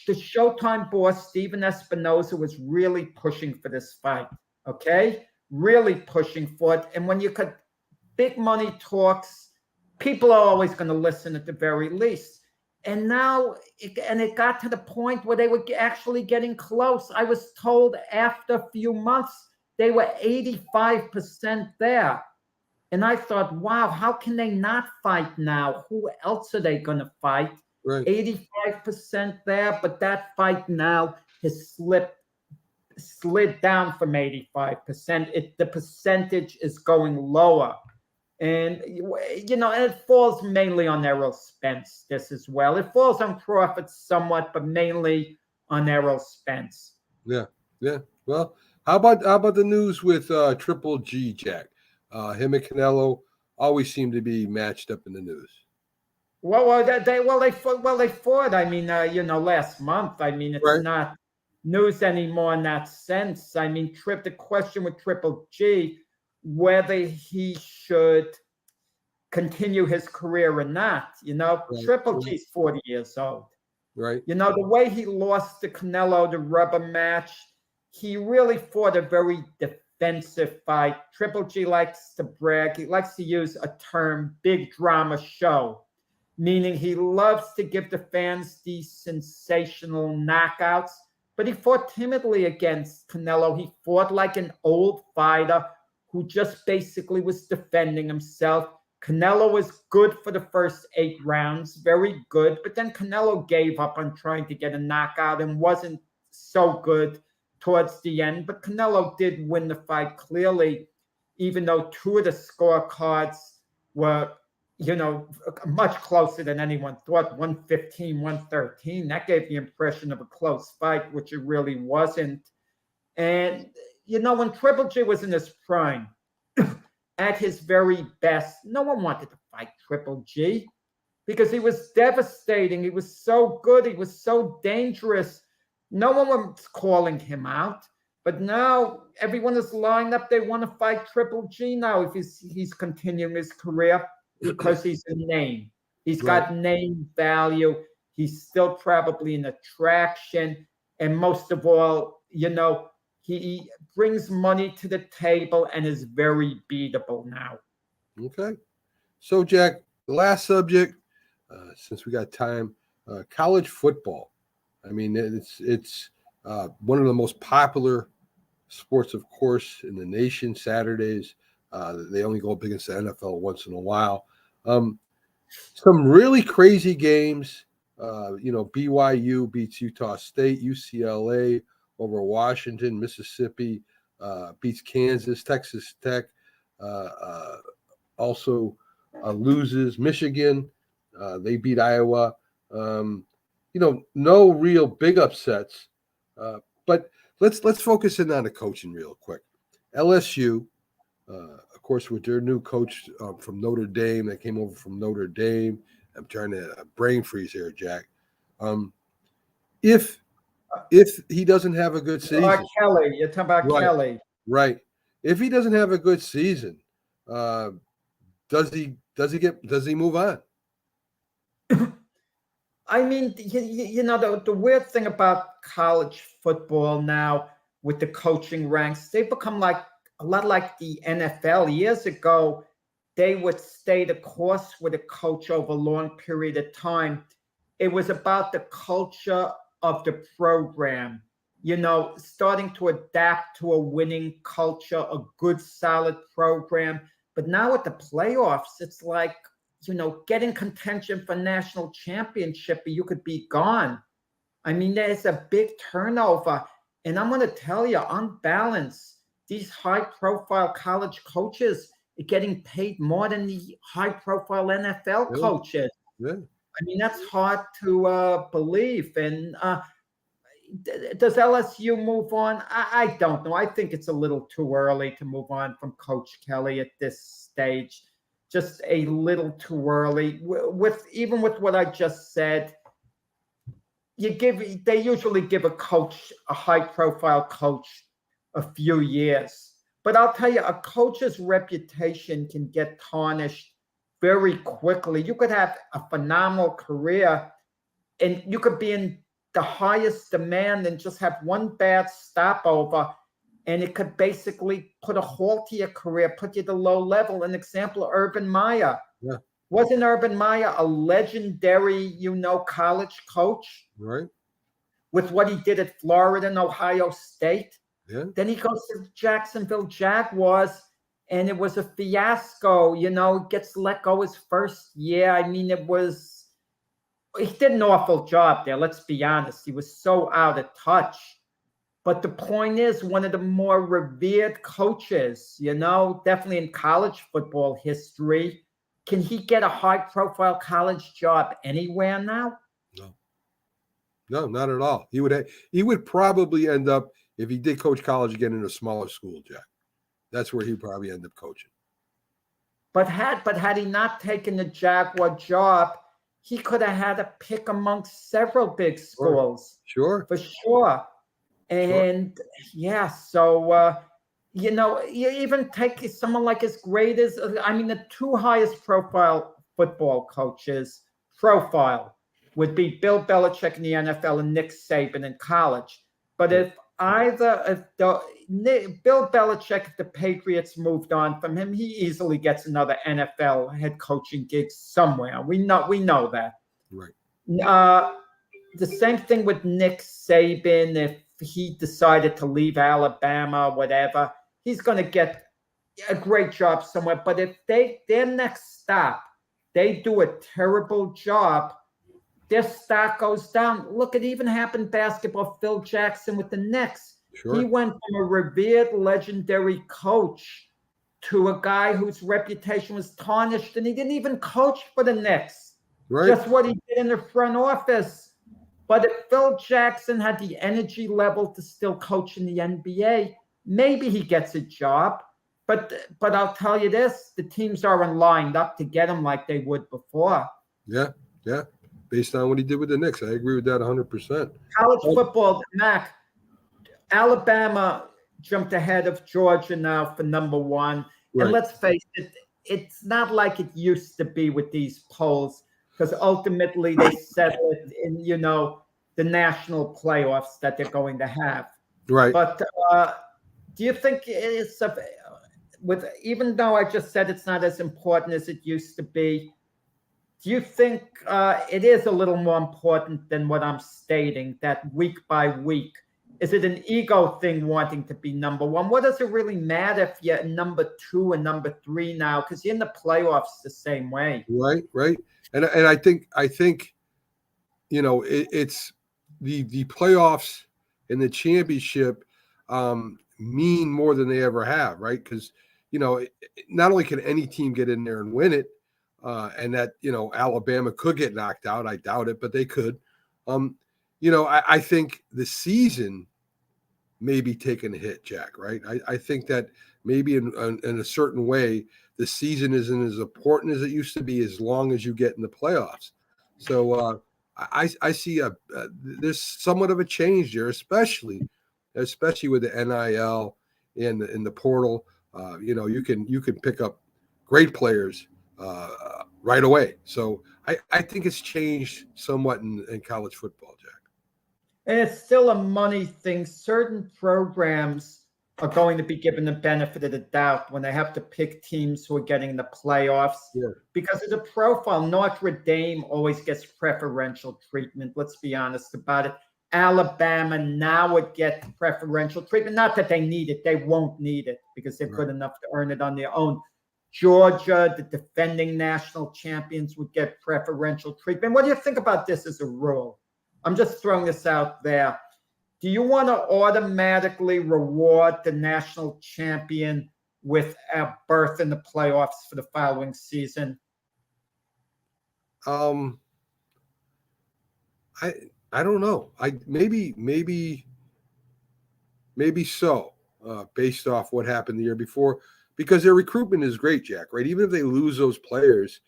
Showtime boss, Steven Espinoza, was really pushing for this fight, okay? Really pushing for it. And when you could, big money talks, people are always going to listen at the very least. And now, it got to the point where they were actually getting close. I was told after a few months, they were 85% there. And I thought, wow, how can they not fight now? Who else are they going to fight? Right. 85% there, but that fight now has slid down from 85%. The percentage is going lower. And, it falls mainly on Errol Spence, this as well. It falls on Crawford somewhat, but mainly on Errol Spence. Yeah. Well, how about the news with Triple G, Jack? Him and Canelo always seem to be matched up in the news. Well, they fought. I mean, last month. I mean, it's Right. not news anymore in that sense. I mean, the question with Triple G, whether he should continue his career or not. Right. Triple G's 40 years old. Right. The way he lost to Canelo, the rubber match, he really fought a very defensive fight. Triple G likes to brag. He likes to use a term, big drama show, meaning he loves to give the fans these sensational knockouts, but he fought timidly against Canelo. He fought like an old fighter who just basically was defending himself. Canelo was good for the first 8 rounds, very good, but then Canelo gave up on trying to get a knockout and wasn't so good towards the end. But Canelo did win the fight clearly, even though 2 of the scorecards were, much closer than anyone thought, 115, 113. That gave the impression of a close fight, which it really wasn't. And, when Triple G was in his prime, at his very best, no one wanted to fight Triple G because he was devastating. He was so good. He was so dangerous. No one was calling him out. But now everyone is lined up. They want to fight Triple G now if he's continuing his career because he's a name. He's got name value. He's still probably an attraction. And most of all, he brings money to the table and is very beatable now. Okay. So, Jack, the last subject, since we got time, college football. I mean, it's one of the most popular sports, of course, in the nation. Saturdays, they only go up against the NFL once in a while. Some really crazy games. BYU beats Utah State, UCLA over Washington, Mississippi beats Kansas, Texas Tech also loses. Michigan, they beat Iowa. No real big upsets. But let's focus in on the coaching real quick. LSU, of course, with their new coach from Notre Dame that came over from Notre Dame. I'm trying to brain freeze here, Jack. If he doesn't have a good season, Kelly, you're talking about Kelly, right? If he doesn't have a good season, does he move on? I mean, the weird thing about college football now with the coaching ranks, they've become like a lot like the NFL. Years ago, they would stay the course with a coach over a long period of time. It was about the culture of the program, starting to adapt to a winning culture, a good, solid program. But now with the playoffs, it's like, getting contention for national championship, you could be gone. I mean, there's a big turnover. And I'm going to tell you, on balance, these high-profile college coaches are getting paid more than the high-profile NFL coaches. Yeah. I mean, that's hard to believe. And does LSU move on? I don't know. I think it's a little too early to move on from Coach Kelly at this stage. Just a little too early. Even with what I just said, they usually give a high-profile coach, a few years. But I'll tell you, a coach's reputation can get tarnished very quickly. You could have a phenomenal career, and you could be in the highest demand and just have one bad stopover, and it could basically put a halt to your career, put you to low level. An example of Urban Meyer. Yeah. Wasn't Urban Meyer a legendary, college coach? Right. With what he did at Florida and Ohio State? Yeah. Then he goes to Jacksonville Jaguars, and it was a fiasco. Gets let go his first year. I mean, he did an awful job there. Let's be honest. He was so out of touch. But the point is, one of the more revered coaches, definitely in college football history. Can he get a high-profile college job anywhere now? No, not at all. He would probably end up, if he did coach college again, in a smaller school, Jack. That's where he'd probably end up coaching. But had he not taken the Jaguar job, he could have had a pick amongst several big schools. Sure. For sure. And so you even take someone like as great as, the two highest profile football coaches would be Bill Belichick in the NFL and Nick Saban in college. But if Bill Belichick, if the Patriots moved on from him, he easily gets another NFL head coaching gig somewhere. We know that. Right. The same thing with Nick Saban. If he decided to leave Alabama, whatever, he's going to get a great job somewhere. But if their next stop, they do a terrible job, their stock goes down. Look, it even happened basketball. Phil Jackson with the Knicks. Sure. He went from a revered, legendary coach to a guy whose reputation was tarnished, and he didn't even coach for the Knicks. Right. Just what he did in the front office. But if Phil Jackson had the energy level to still coach in the NBA, maybe he gets a job. But I'll tell you this, the teams aren't lined up to get him like they would before. Yeah. Based on what he did with the Knicks. I agree with that 100%. College football, Mac, Alabama jumped ahead of Georgia now for number one. Right. And let's face it, it's not like it used to be with these polls, because ultimately they settle it in, the national playoffs that they're going to have. Right. But do you think it's even though I just said it's not as important as it used to be, do you think it is a little more important than what I'm stating, that week by week? Is it an ego thing wanting to be number one? What does it really matter if you're number two and number three now? Because you're in the playoffs the same way. Right. And I think it's the playoffs and the championship mean more than they ever have, right? Because not only can any team get in there and win it, and that Alabama could get knocked out. I doubt it, but they could. I think the season may be taking a hit, Jack. Right? I think that maybe in a certain way, the season isn't as important as it used to be as long as you get in the playoffs. So I see there's somewhat of a change there, especially with the NIL and the portal. You can pick up great players right away. So I think it's changed somewhat in college football, Jack. And it's still a money thing. Certain programs are going to be given the benefit of the doubt when they have to pick teams who are getting the playoffs. Yeah. Because of the profile, Notre Dame always gets preferential treatment. Let's be honest about it. Alabama now would get preferential treatment. Not that they need it. They won't need it because they're good enough to earn it on their own. Georgia, the defending national champions, would get preferential treatment. What do you think about this as a rule? I'm just throwing this out there. Do you want to automatically reward the national champion with a berth in the playoffs for the following season? I don't know. Maybe so, based off what happened the year before, because their recruitment is great, Jack, right? Even if they lose those players,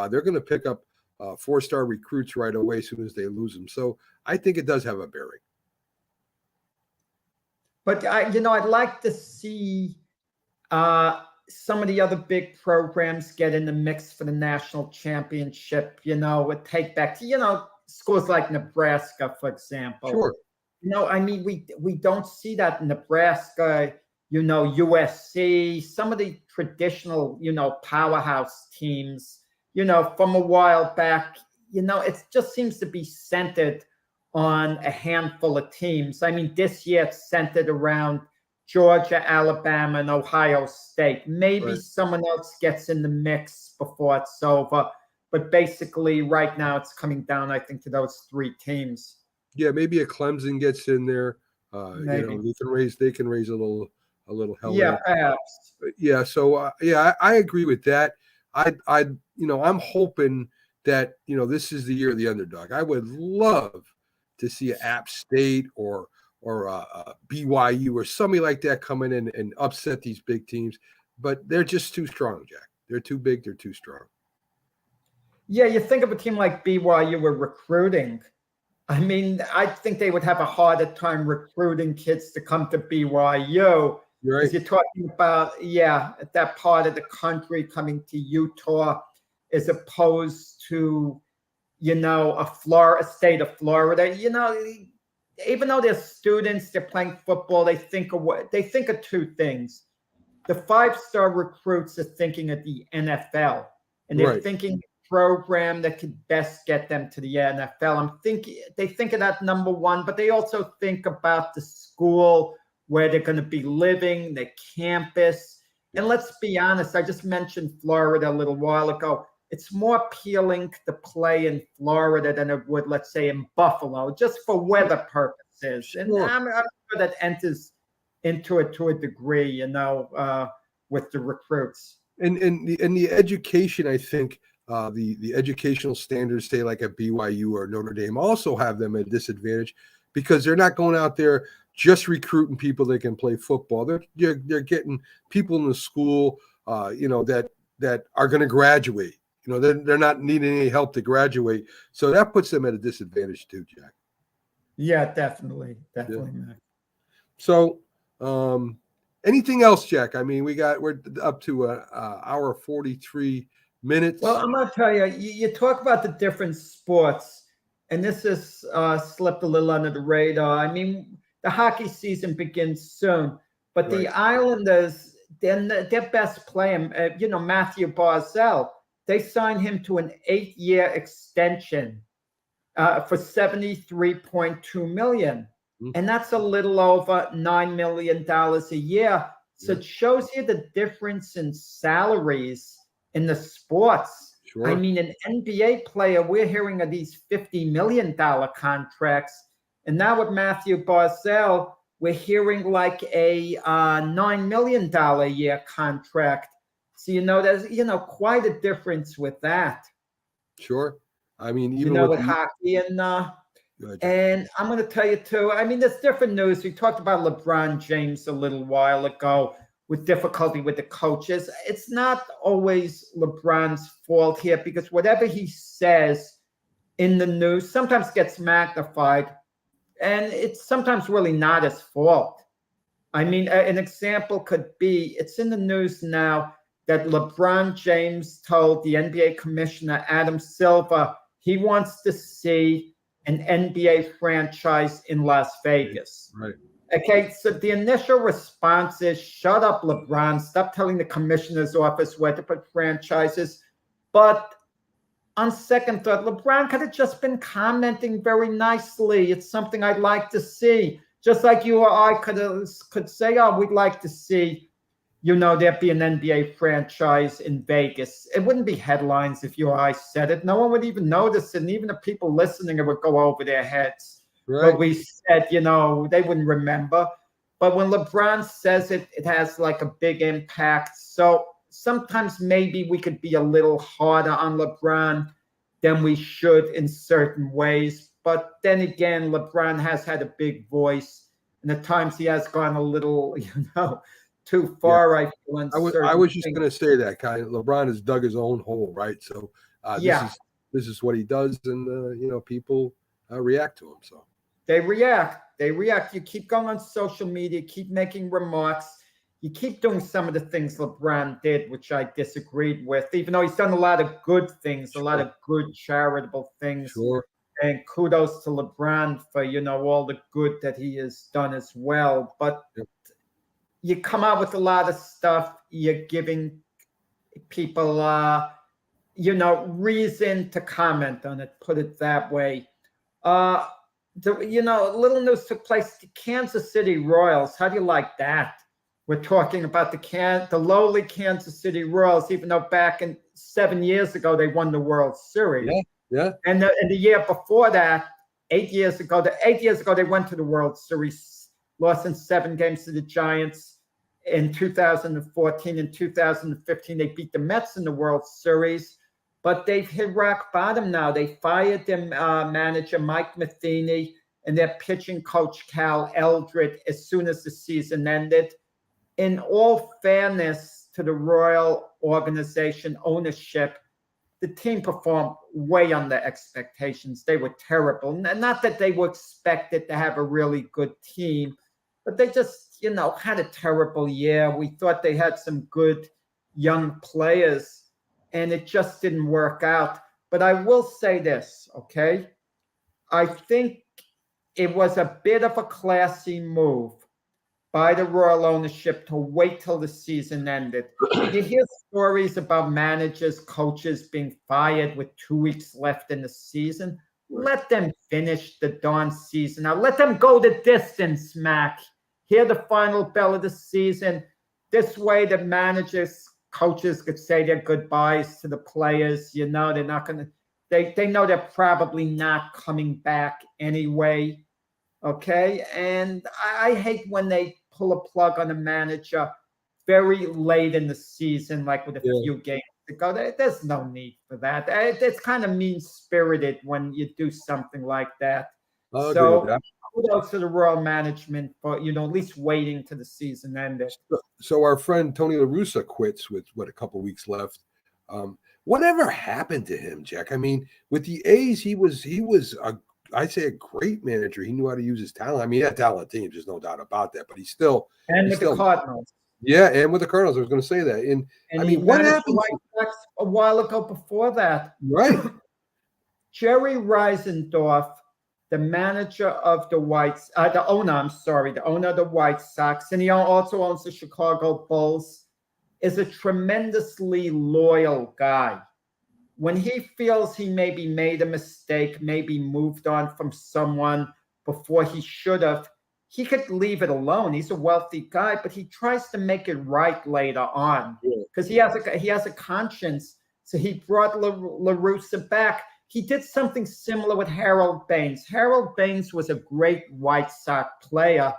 they're going to pick up 4-star recruits right away as soon as they lose them. So I think it does have a bearing. But I'd like to see some of the other big programs get in the mix for the national championship. Would take back to schools like Nebraska, for example. Sure. We don't see that in Nebraska. USC, some of the traditional, powerhouse teams. From a while back. It just seems to be centered on a handful of teams. I mean, this year it's centered around Georgia, Alabama, and Ohio State. Maybe someone else gets in the mix before it's over. But basically, right now, it's coming down, I think, to those 3 teams. Yeah, maybe a Clemson gets in there. They can raise a little hell. Yeah, perhaps. Yeah, so I agree with that. I'm hoping that this is the year of the underdog. I would love to see App State or BYU or somebody like that come in and upset these big teams, but they're just too strong, Jack. They're too big. They're too strong. Yeah, you think of a team like BYU with recruiting. I mean, I think they would have a harder time recruiting kids to come to BYU. You're right. You're talking about, that part of the country coming to Utah as opposed to, a state of Florida. Even though they're students, they're playing football, they think of 2 things. The 5-star recruits are thinking of the NFL, and they're thinking program that could best get them to the NFL. They think of that number one, but they also think about the school where they're going to be living, the campus. And let's be honest, I just mentioned Florida a little while ago. It's more appealing to play in Florida than it would, let's say, in Buffalo, just for weather purposes. And I'm sure that enters into it to a degree, with the recruits. And the education, I think, the educational standards, say like at BYU or Notre Dame, also have them at a disadvantage because they're not going out there just recruiting people that can play football. They're getting people in the school, that are going to graduate. They're not needing any help to graduate, so that puts them at a disadvantage too, Jack. Yeah, definitely, Mac. So, anything else, Jack? I mean, we're up to an hour 43 minutes. Well, I'm going to tell you, you talk about the different sports, and this has slipped a little under the radar. I mean, the hockey season begins soon, but the Islanders, their best player, Matthew Barzal, they signed him to an 8-year extension for $73.2 million. And that's a little over $9 million a year. So it shows you the difference in salaries in the sports. Sure. I mean, an NBA player, we're hearing of these $50 million contracts. And now with Matthew Barzal, we're hearing like a $9 million a year contract. So, there's, quite a difference with that. Sure. I mean, even with hockey and I'm going to tell you too, I mean, there's different news. We talked about LeBron James a little while ago with difficulty with the coaches. It's not always LeBron's fault here because whatever he says in the news sometimes gets magnified, and it's sometimes really not his fault. I mean, an example could be, it's in the news now that LeBron James told the NBA commissioner, Adam Silver, he wants to see an NBA franchise in Las Vegas. Right. Okay, so the initial response is, shut up, LeBron. Stop telling the commissioner's office where to put franchises. But on second thought, LeBron could have just been commenting very nicely. It's something I'd like to see. Just like you or I could say, oh, we'd like to see, there'd be an NBA franchise in Vegas. It wouldn't be headlines if you or I said it. No one would even notice it. And even the people listening, it would go over their heads. Right. But we said, they wouldn't remember. But when LeBron says it, it has like a big impact. So sometimes maybe we could be a little harder on LeBron than we should in certain ways. But then again, LeBron has had a big voice. And at times he has gone a little, too far, I feel. I was just going to say that, Kai. LeBron has dug his own hole, right? So this is what he does. And, people react to him. So. They react. You keep going on social media, keep making remarks. You keep doing some of the things LeBron did, which I disagreed with, even though he's done a lot of good things, a lot of good charitable things. Sure. And kudos to LeBron for, all the good that he has done as well. But you come out with a lot of stuff. You're giving people, reason to comment on it, put it that way. Little news took place. The Kansas City Royals. How do you like that? We're talking about the lowly Kansas City Royals, even though back in 7 years ago they won the World Series. Yeah. And the year before that, 8 years ago, they went to the World Series, lost in 7 games to the Giants. In 2014 and 2015, they beat the Mets in the World Series. But they've hit rock bottom now. They fired their manager, Mike Matheny, and their pitching coach, Cal Eldred, as soon as the season ended. In all fairness to the Royal organization ownership, the team performed way under expectations. They were terrible. And not that they were expected to have a really good team, but they just, had a terrible year. We thought they had some good young players, and it just didn't work out. But I will say this, okay? I think it was a bit of a classy move by the Royal ownership to wait till the season ended. You hear stories about managers, coaches being fired with 2 weeks left in the season. Let them finish the darn season. Now let them go the distance, Mac. Hear the final bell of the season. This way the managers, coaches could say their goodbyes to the players. They're not going to, they know they're probably not coming back anyway. Okay. And I hate when they pull a plug on a manager very late in the season, like with a few games to go. There's no need for that. It's kind of mean-spirited when you do something like that. So kudos to the Royal management for, at least waiting to the season ended. So our friend Tony La Russa quits with a couple weeks left. Whatever happened to him, Jack? I mean, with the A's, he was I'd say a great manager. He knew how to use his talent. I mean, he had talent teams, there's no doubt about that. But he's still the Cardinals. Yeah, and with the Cardinals, I was going to say that. And I mean, what happened a while ago before that? Right. Jerry Reisendorf, the manager of the the owner of the White Sox, and he also owns the Chicago Bulls, is a tremendously loyal guy. When he feels he maybe made a mistake, maybe moved on from someone before he should have, he could leave it alone. He's a wealthy guy, but he tries to make it right later on because he has a conscience. So he brought La Russa back. He did something similar with Harold Baines. Harold Baines was a great White Sox player,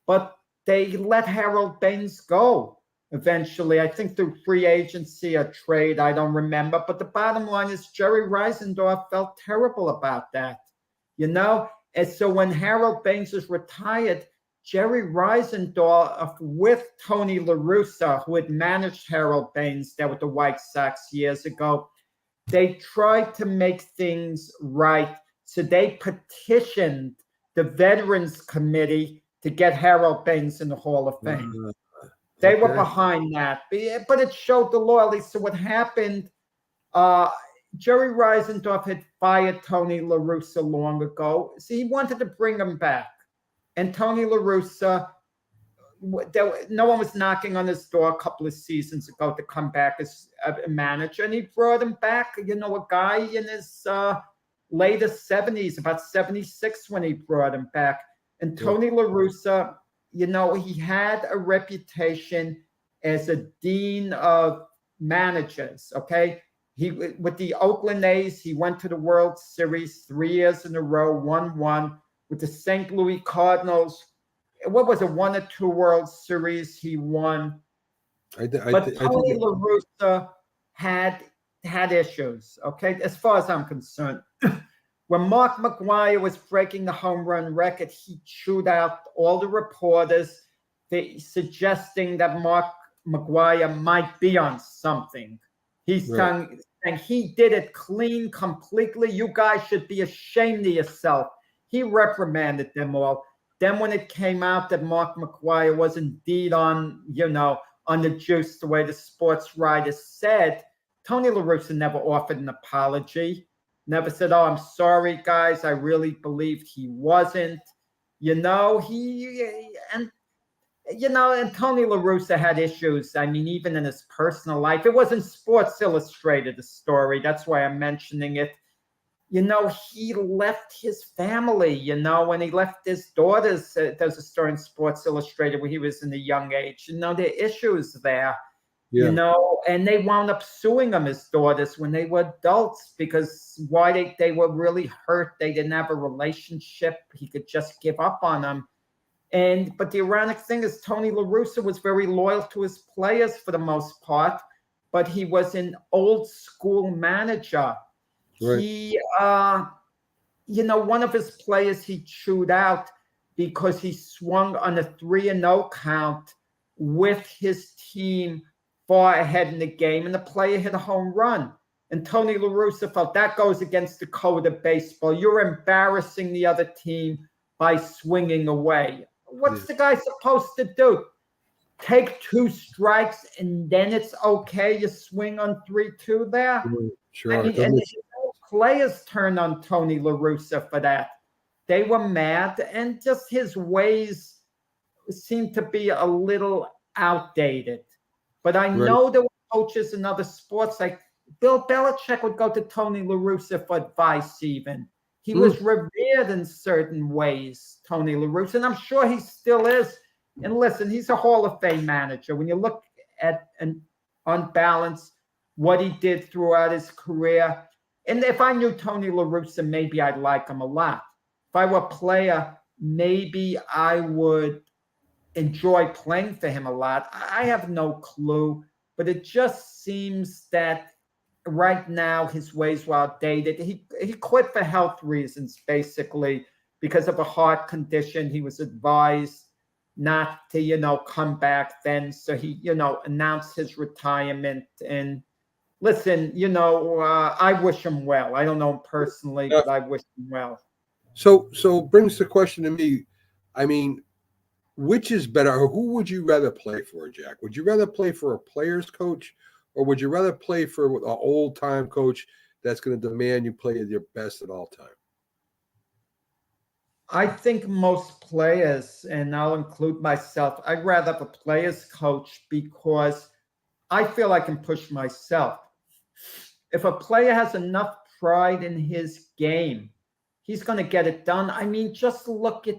but they let Harold Baines go eventually. I think through free agency or trade, I don't remember. But the bottom line is Jerry Reisendorf felt terrible about that, And so when Harold Baines was retired, Jerry Reisendorf with Tony La Russa, who had managed Harold Baines there with the White Sox years ago, they tried to make things right. So they petitioned the Veterans Committee to get Harold Baines in the Hall of Fame. They were Okay. behind that, but it showed the loyalty. So what happened? Jerry Reisendorf had fired Tony La Russa long ago. So he wanted to bring him back. And Tony La Russa, no one was knocking on his door a couple of seasons ago to come back as a manager. And he brought him back, a guy in his later 70s, about 76 when he brought him back. And Tony La Russa, he had a reputation as a dean of managers, okay? With the Oakland A's, he went to the World Series 3 years in a row, won one. With the St. Louis Cardinals, what was it, 1 or 2 World Series he won? But Tony La Russa had issues, okay, as far as I'm concerned. When Mark McGwire was breaking the home run record, he chewed out all the reporters, suggesting that Mark McGwire might be on something. He's saying he did it clean, completely. You guys should be ashamed of yourself. He reprimanded them all. Then when it came out that Mark McGwire was indeed on the juice, the way the sports writers said, Tony La Russa never offered an apology. Never said, "Oh, I'm sorry, guys. I really believed he wasn't." And Tony La Russa had issues. I mean, even in his personal life, it wasn't Sports Illustrated, the story. That's why I'm mentioning it. He left his family, when he left his daughters. There's a story in Sports Illustrated where he was in a young age. There are issues there, and they wound up suing him, his daughters, when they were adults, because they were really hurt. They didn't have a relationship. He could just give up on them. But the ironic thing is Tony La Russa was very loyal to his players for the most part, but he was an old school manager. Right. He, one of his players he chewed out because he swung on a 3-0 count with his team far ahead in the game, and the player hit a home run. And Tony La Russa felt that goes against the code of baseball. You're embarrassing the other team by swinging away. What's the guy supposed to do? Take 2 strikes and then it's okay? You swing on 3-2 there? Sure. I mean, and players turned on Tony La Russa for that. They were mad, and just his ways seemed to be a little outdated. But I know there were coaches in other sports, like Bill Belichick would go to Tony La Russa for advice even. He was revered in certain ways, Tony La Russa, and I'm sure he still is. And listen, he's a Hall of Fame manager. When you look at, on balance, what he did throughout his career, and if I knew Tony La Russa, maybe I'd like him a lot. If I were a player, maybe I would enjoy playing for him a lot. I have no clue, but it just seems that right now his ways were outdated. He quit for health reasons, basically, because of a heart condition. He was advised not to, come back then. So he, announced his retirement. And listen, I wish him well. I don't know him personally, but I wish him well. So brings the question to me. I mean, which is better? Or who would you rather play for, Jack? Would you rather play for a player's coach, or would you rather play for an old-time coach that's going to demand you play at your best at all time? I think most players, and I'll include myself, I'd rather have a player's coach because I feel I can push myself. If a player has enough pride in his game, he's going to get it done. I mean, just look at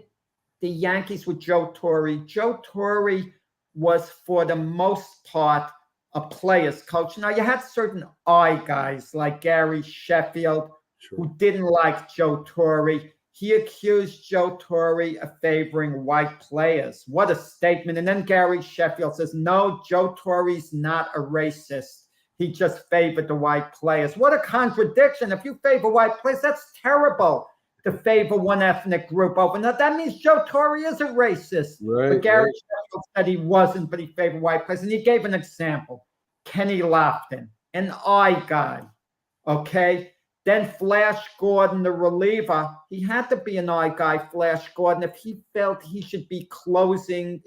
the Yankees with Joe Torre. Joe Torre was, for the most part, a player's coach. Now, you had certain guys like Gary Sheffield who didn't like Joe Torre. He accused Joe Torre of favoring white players. What a statement. And then Gary Sheffield says, no, Joe Torre's not a racist. He just favored the white players. What a contradiction. If you favor white players, that's terrible to favor one ethnic group over another. That means Joe Torre is a racist. Right, but Gary Sheffield said he wasn't, but he favored white players. And he gave an example. Kenny Lofton, an guy, okay? Then Flash Gordon, the reliever, he had to be an eye guy, Flash Gordon, if he felt he should be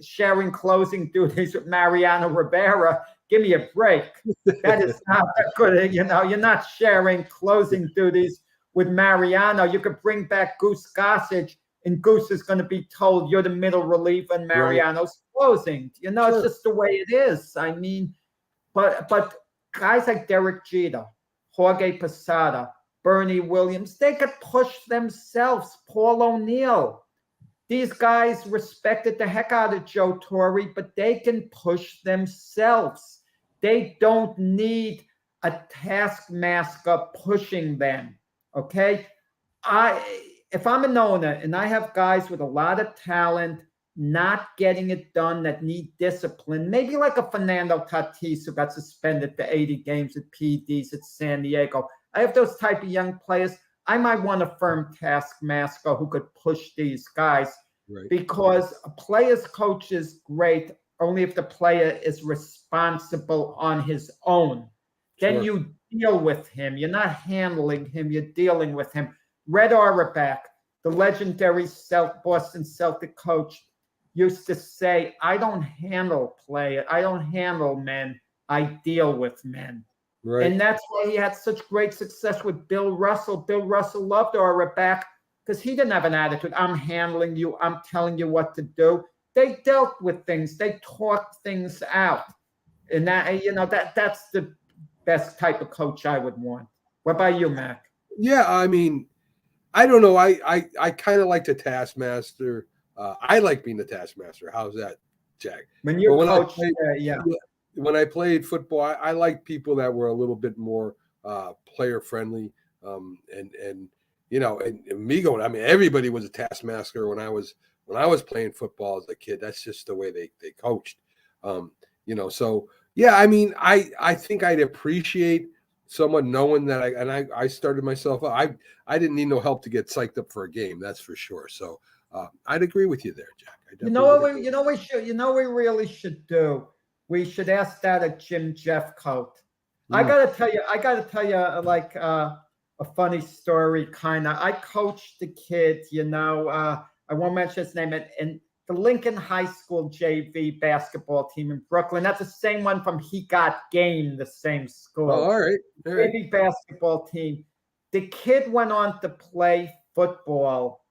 sharing closing duties with Mariano Rivera. Give me a break. That is not good. You're not sharing closing duties with Mariano. You could bring back Goose Gossage, and Goose is going to be told you're the middle reliever and Mariano's closing. Sure. It's just the way it is. I mean, but guys like Derek Jeter, Jorge Posada, Bernie Williams, they could push themselves. Paul O'Neill. These guys respected the heck out of Joe Torre, but they can push themselves. They don't need a taskmaster pushing them, okay? If I'm an owner and I have guys with a lot of talent not getting it done that need discipline, maybe like a Fernando Tatis who got suspended to 80 games at PDs at San Diego. I have those type of young players. I might want a firm taskmaster who could push these guys, because a player's coach is great only if the player is responsible on his own. Then you deal with him. You're not handling him. You're dealing with him. Red Auerbach, the legendary Boston Celtic coach, used to say, I don't handle men. I deal with men. Right. And that's why he had such great success with Bill Russell. Bill Russell loved Auerbach because he didn't have an attitude. I'm handling you. I'm telling you what to do. They dealt with things. They talked things out. And that's the best type of coach I would want. What about you, Mac? Yeah, I mean, I don't know. I kind of like the taskmaster. I like being the taskmaster. How's that, Jack? When you coach, when I played football, I liked people that were a little bit more player friendly. And me going, I mean, everybody was a taskmaster when I was playing football as a kid. That's just the way they coached. So yeah, I mean, I think I'd appreciate someone knowing that I started myself up. I didn't need no help to get psyched up for a game. That's for sure. So I'd agree with you there, Jack. We really should do. We should ask that of Jim Jeffcoat. I gotta tell you, like a funny story. Kind of. I coached the kid. I won't mention his name. And the Lincoln High School JV basketball team in Brooklyn. That's the same one from He Got Game, the same school. Oh, all right. JV basketball team. The kid went on to play football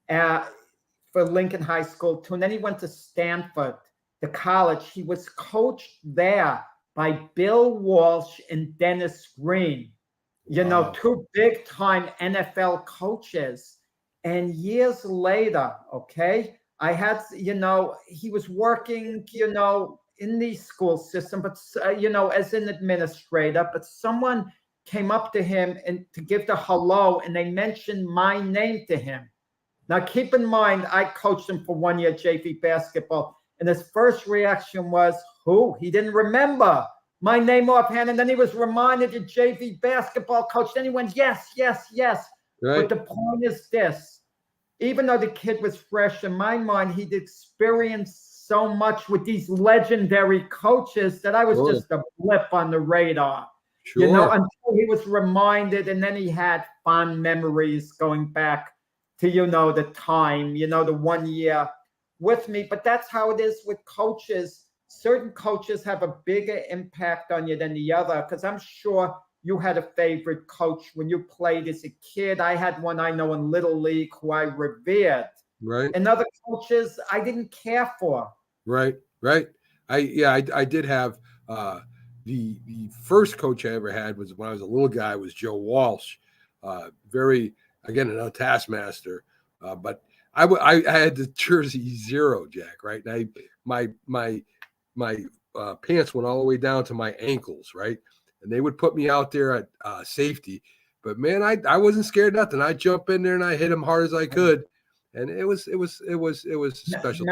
for Lincoln High School too, and then he went to Stanford, the college. He was coached there by Bill Walsh and Dennis Green. Two big-time NFL coaches. And years later, I had, he was working, in the school system, but, as an administrator, but someone came up to him and to give the hello, and they mentioned my name to him. Now, keep in mind, I coached him for 1 year JV basketball, and his first reaction was, who? He didn't remember my name offhand, and then he was reminded the JV basketball coach. Then he went, yes. Right. But the point is this. Even though the kid was fresh, in my mind, he'd experienced so much with these legendary coaches that I was just a blip on the radar. Sure. Until he was reminded, and then he had fond memories going back to, the time, the 1 year with me. But that's how it is with coaches. Certain coaches have a bigger impact on you than the other, because I'm sure you had a favorite coach when you played as a kid. I had one I know in Little League who I revered. Right. And other coaches I didn't care for. Right. I did have the first coach I ever had was when I was a little guy, was Joe Walsh. Very, again, another taskmaster. But I had the jersey 0, Jack, right? And my pants went all the way down to my ankles, right? And they would put me out there at safety. But man, I wasn't scared of nothing. I jump in there and I hit them hard as I could. And it was special.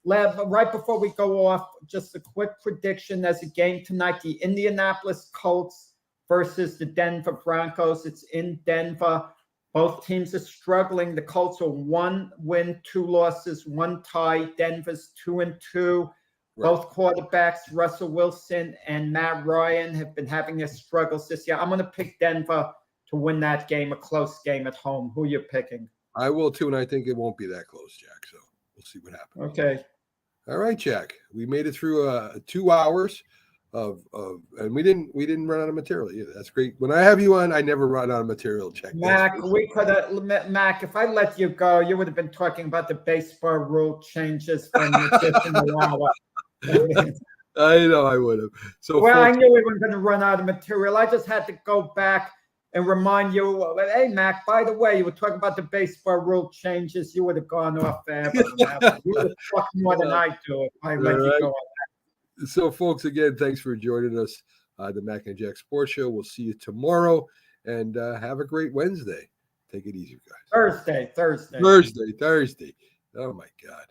Lev, right before we go off, just a quick prediction. There's a game tonight, the Indianapolis Colts versus the Denver Broncos. It's in Denver. Both teams are struggling. The Colts are 1 win, 2 losses, 1 tie. Denver's 2-2. Right. Both quarterbacks, Russell Wilson and Matt Ryan, have been having their struggles this year. I'm going to pick Denver to win that game, a close game at home. Who you picking? I will too, and I think it won't be that close, Jack. So we'll see what happens. Okay. All right, Jack. We made it through 2 hours of and we didn't run out of material either. That's great. When I have you on, I never run out of material, Jack. Mac, we could have, Mac, if I let you go, you would have been talking about the baseball rule changes for an additional hour. I know I would have. So Well, I folks, knew we were going to run out of material. I just had to go back and remind you, hey, Mac, by the way, you were talking about the baseball rule changes. You would have gone off forever. You would talk more than I do if I let you go on. so folks, again, thanks for joining us. The Mac and Jack Sports Show. We'll see you tomorrow, and have a great Wednesday. Take it easy, guys. Thursday. Thursday. Oh my God.